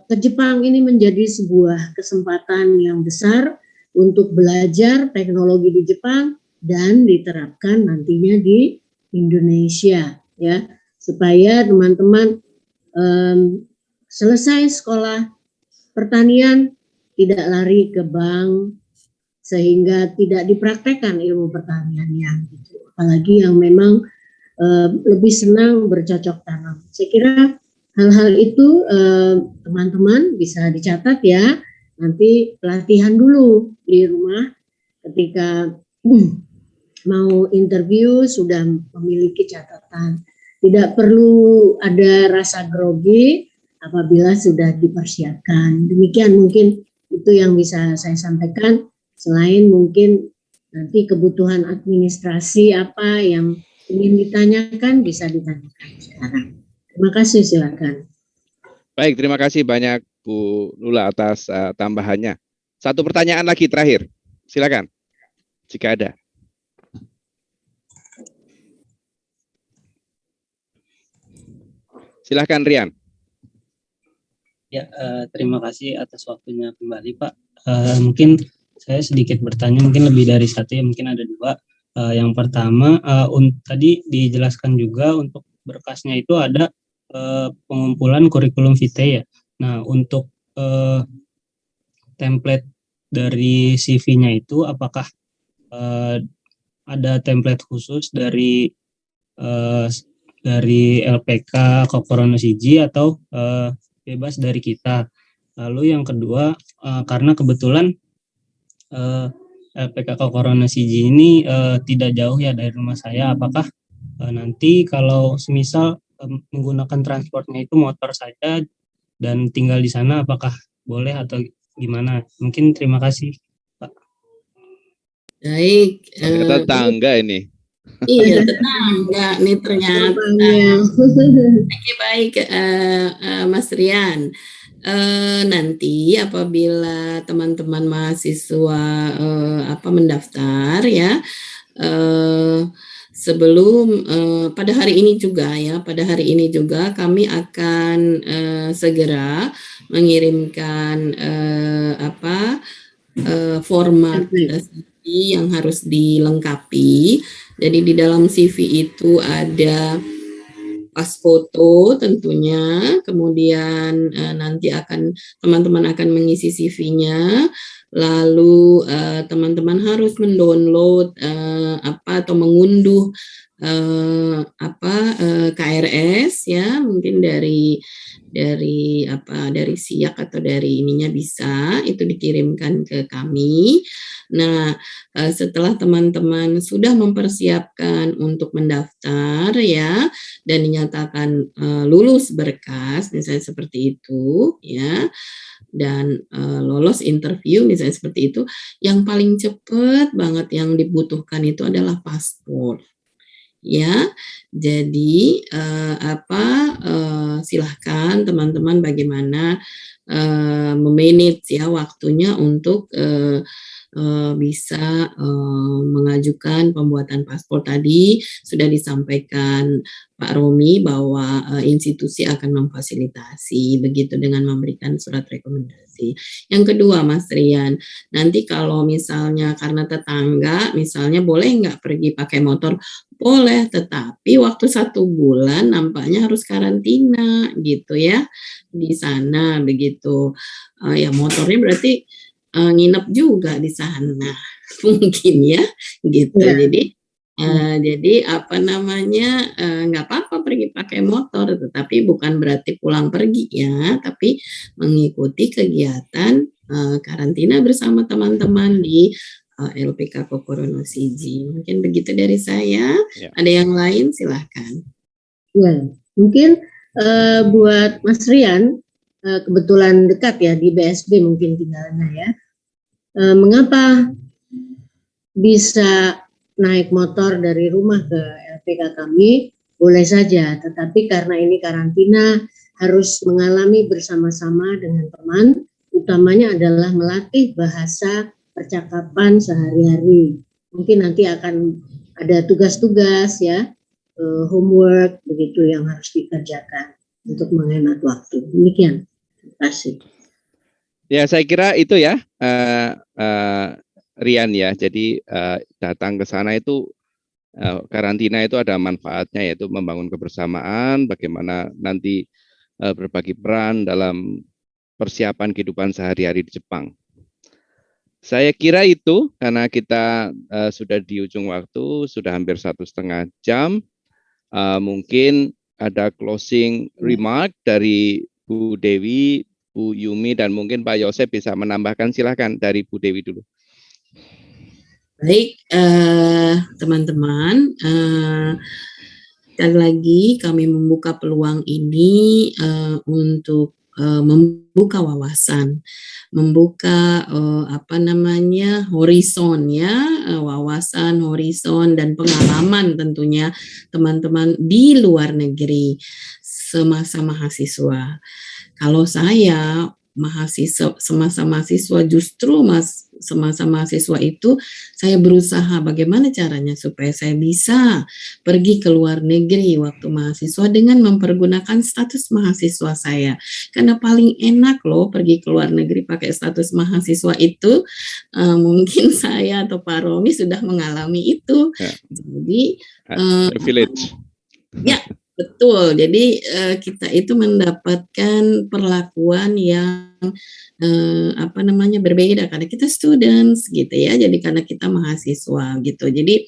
ke Jepang ini menjadi sebuah kesempatan yang besar untuk belajar teknologi di Jepang dan diterapkan nantinya di Indonesia ya, supaya teman-teman selesai sekolah pertanian tidak lari ke bank sehingga tidak dipraktekkan ilmu pertaniannya gitu. Apalagi yang memang lebih senang bercocok tanam. Saya kira hal-hal itu teman-teman bisa dicatat ya. Nanti pelatihan dulu di rumah ketika mau interview sudah memiliki catatan. Tidak perlu ada rasa grogi apabila sudah dipersiapkan. Demikian mungkin itu yang bisa saya sampaikan. Selain mungkin nanti kebutuhan administrasi apa yang ingin ditanyakan bisa ditanyakan sekarang. Terima kasih, silakan. Baik, terima kasih banyak Bu Lula atas tambahannya. Satu pertanyaan lagi terakhir, silakan jika ada. Silakan Rian. Ya, terima kasih atas waktunya kembali Pak. Mungkin saya sedikit bertanya, mungkin lebih dari satu ya, mungkin ada dua. Yang pertama, tadi dijelaskan juga untuk berkasnya itu ada pengumpulan kurikulum vitae ya. Nah, untuk template dari CV-nya itu apakah ada template khusus dari LPK Kokorono Shiji atau bebas dari kita? Lalu yang kedua, karena kebetulan LPK Kokorono Shiji ini tidak jauh ya dari rumah saya, apakah nanti kalau semisal menggunakan transportnya itu motor saja dan tinggal di sana, apakah boleh atau gimana? Mungkin terima kasih Pak. Baik. Ternyata tetangga ini. Iya, tetangga nih ternyata. Oke, baik Mas Rian. Nanti apabila teman-teman mahasiswa mendaftar ya, sebelum pada hari ini juga kami akan segera mengirimkan format CV yang harus dilengkapi. Jadi di dalam CV itu ada pas foto tentunya, kemudian nanti teman-teman akan mengisi CV-nya, lalu teman-teman harus mendownload atau mengunduh KRS ya, mungkin dari SIAK atau dari ininya bisa, itu dikirimkan ke kami. Nah, setelah teman-teman sudah mempersiapkan untuk mendaftar ya dan dinyatakan lulus berkas misalnya seperti itu ya, dan lolos interview misalnya seperti itu, yang paling cepat banget yang dibutuhkan itu adalah paspor. Ya, jadi silahkan teman-teman bagaimana memanage ya waktunya untuk bisa mengajukan pembuatan paspor. Tadi sudah disampaikan Pak Romi bahwa institusi akan memfasilitasi begitu dengan memberikan surat rekomendasi. Yang kedua, Mas Rian, nanti kalau misalnya karena tetangga, misalnya boleh nggak pergi pakai motor? Boleh, tetapi waktu 1 bulan nampaknya harus karantina gitu ya di sana begitu. Ya motornya berarti nginep juga di sana mungkin ya gitu. Jadi nggak apa-apa pergi pakai motor, tetapi bukan berarti pulang pergi ya, tapi mengikuti kegiatan karantina bersama teman-teman di LPK Kokorono Siji. Mungkin begitu dari saya. Ya. Ada yang lain silahkan. Ya, mungkin buat Mas Rian, kebetulan dekat ya di BSD mungkin tinggalnya ya. Mengapa bisa naik motor dari rumah ke LPK kami? Boleh saja, tetapi karena ini karantina harus mengalami bersama-sama dengan teman, utamanya adalah melatih bahasa percakapan sehari-hari. Mungkin nanti akan ada tugas-tugas ya, homework begitu yang harus dikerjakan untuk menghemat waktu. Demikian. Terima kasih. Ya, saya kira itu ya, Rian ya. Jadi datang ke sana itu karantina itu ada manfaatnya, yaitu membangun kebersamaan, bagaimana nanti berbagi peran dalam persiapan kehidupan sehari-hari di Jepang. Saya kira itu karena kita sudah di ujung waktu, sudah hampir 1,5 jam. Mungkin ada closing remark dari Bu Dewi, Bu Yumi, dan mungkin Pak Yosef bisa menambahkan. Silakan dari Bu Dewi dulu. Baik, teman-teman, sekali lagi kami membuka peluang ini untuk membuka wawasan, membuka horizon ya, wawasan, horizon dan pengalaman tentunya teman-teman di luar negeri semasa mahasiswa. Kalau saya semasa mahasiswa, justru semasa mahasiswa itu saya berusaha bagaimana caranya supaya saya bisa pergi ke luar negeri waktu mahasiswa dengan mempergunakan status mahasiswa saya. Karena paling enak loh pergi ke luar negeri pakai status mahasiswa itu. Mungkin saya atau Pak Romi sudah mengalami itu. Ya. Jadi privilege. Ya. Betul, jadi kita itu mendapatkan perlakuan yang berbeda karena kita students gitu ya, jadi karena kita mahasiswa gitu. Jadi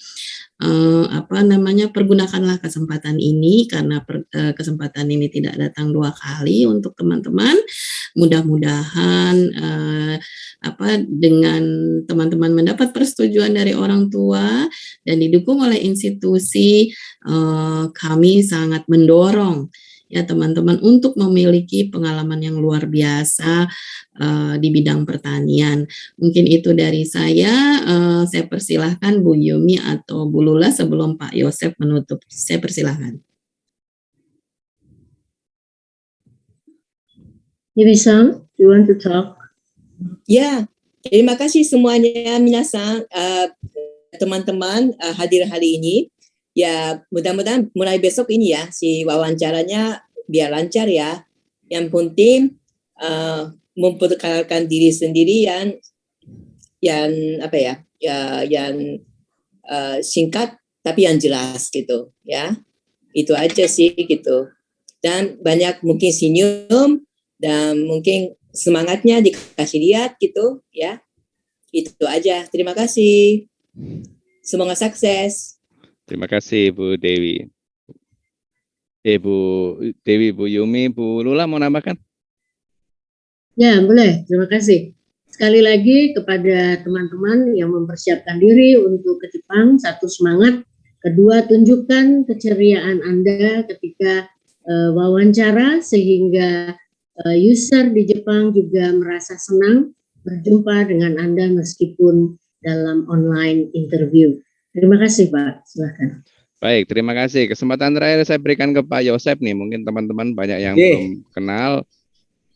pergunakanlah kesempatan ini karena kesempatan ini tidak datang 2 kali untuk teman-teman. Mudah-mudahan dengan teman-teman mendapat persetujuan dari orang tua dan didukung oleh institusi, kami sangat mendorong ya teman-teman untuk memiliki pengalaman yang luar biasa di bidang pertanian. Mungkin itu dari saya. Saya persilahkan Bu Yumi atau Bu Lula sebelum Pak Yosef menutup. Saya persilahkan. Yumi-san, you want to talk? Ya, terima kasih semuanya minasan, teman-teman hadir hari ini. ya mudah-mudahan mulai besok ini ya si wawancaranya biar lancar ya. Yang penting memperkenalkan diri sendiri yang apa ya, yang singkat tapi yang jelas gitu ya. Itu aja sih gitu. Dan banyak mungkin senyum dan mungkin semangatnya dikasih lihat gitu ya. Itu aja. Terima kasih. Semoga sukses. Terima kasih Bu Dewi. Bu Dewi, Bu Yumi, Bu Lula mau nambahkan? Ya, boleh. Terima kasih. Sekali lagi kepada teman-teman yang mempersiapkan diri untuk ke Jepang, satu semangat. Kedua, tunjukkan keceriaan Anda ketika wawancara sehingga user di Jepang juga merasa senang berjumpa dengan Anda meskipun dalam online interview. Terima kasih Pak, silakan. Baik, terima kasih. Kesempatan terakhir saya berikan ke Pak Yosep nih. Mungkin teman-teman banyak yang belum kenal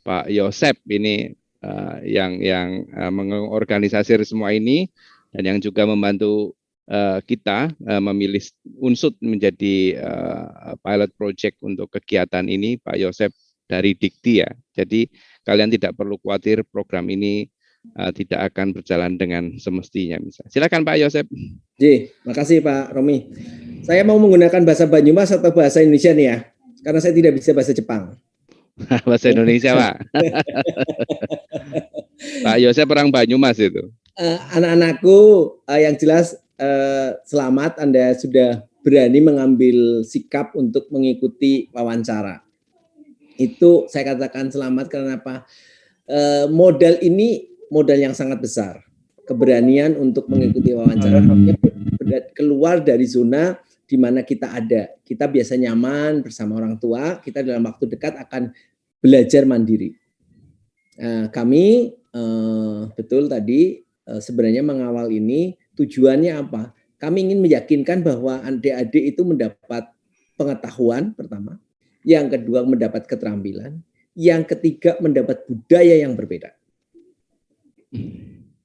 Pak Yosep ini yang mengorganisasi semua ini dan yang juga membantu kita memilih Unsud menjadi pilot project untuk kegiatan ini, Pak Yosep dari Dikti ya. Jadi kalian tidak perlu khawatir, program ini tidak akan berjalan dengan semestinya. Silakan Pak Yosep. Makasih Pak Romi. Saya mau menggunakan bahasa Banyumas atau bahasa Indonesia nih ya, karena saya tidak bisa bahasa Jepang. Bahasa Indonesia Pak. Pak Yosep orang Banyumas itu. Anak-anakku yang jelas selamat, Anda sudah berani mengambil sikap untuk mengikuti wawancara. Itu saya katakan selamat karena apa? Modal ini modal yang sangat besar. Keberanian untuk mengikuti wawancara, keluar dari zona di mana kita ada. Kita biasa nyaman bersama orang tua, kita dalam waktu dekat akan belajar mandiri. Kami betul tadi sebenarnya mengawal ini tujuannya apa? Kami ingin meyakinkan bahwa adik-adik itu mendapat pengetahuan pertama, yang kedua mendapat keterampilan, yang ketiga mendapat budaya yang berbeda.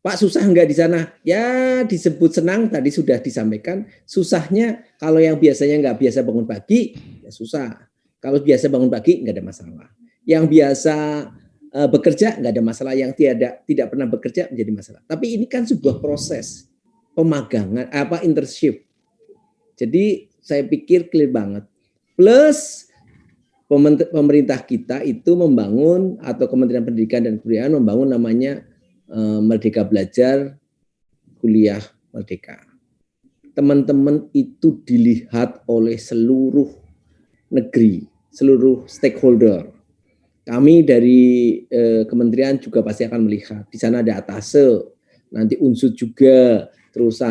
Pak, susah enggak di sana? Ya disebut senang tadi sudah disampaikan. Susahnya kalau yang biasanya enggak biasa bangun pagi, ya susah. Kalau biasa bangun pagi enggak ada masalah. Yang biasa bekerja enggak ada masalah. Yang tidak pernah bekerja menjadi masalah. Tapi ini kan sebuah proses pemagangan, internship. Jadi saya pikir clear banget. Plus pemerintah kita itu membangun, atau Kementerian Pendidikan dan Kebudayaan membangun namanya Merdeka Belajar, Kuliah Merdeka. Teman-teman itu dilihat oleh seluruh negeri, seluruh stakeholder. Kami dari kementerian juga pasti akan melihat. Di sana ada atase, nanti Unsud juga, terus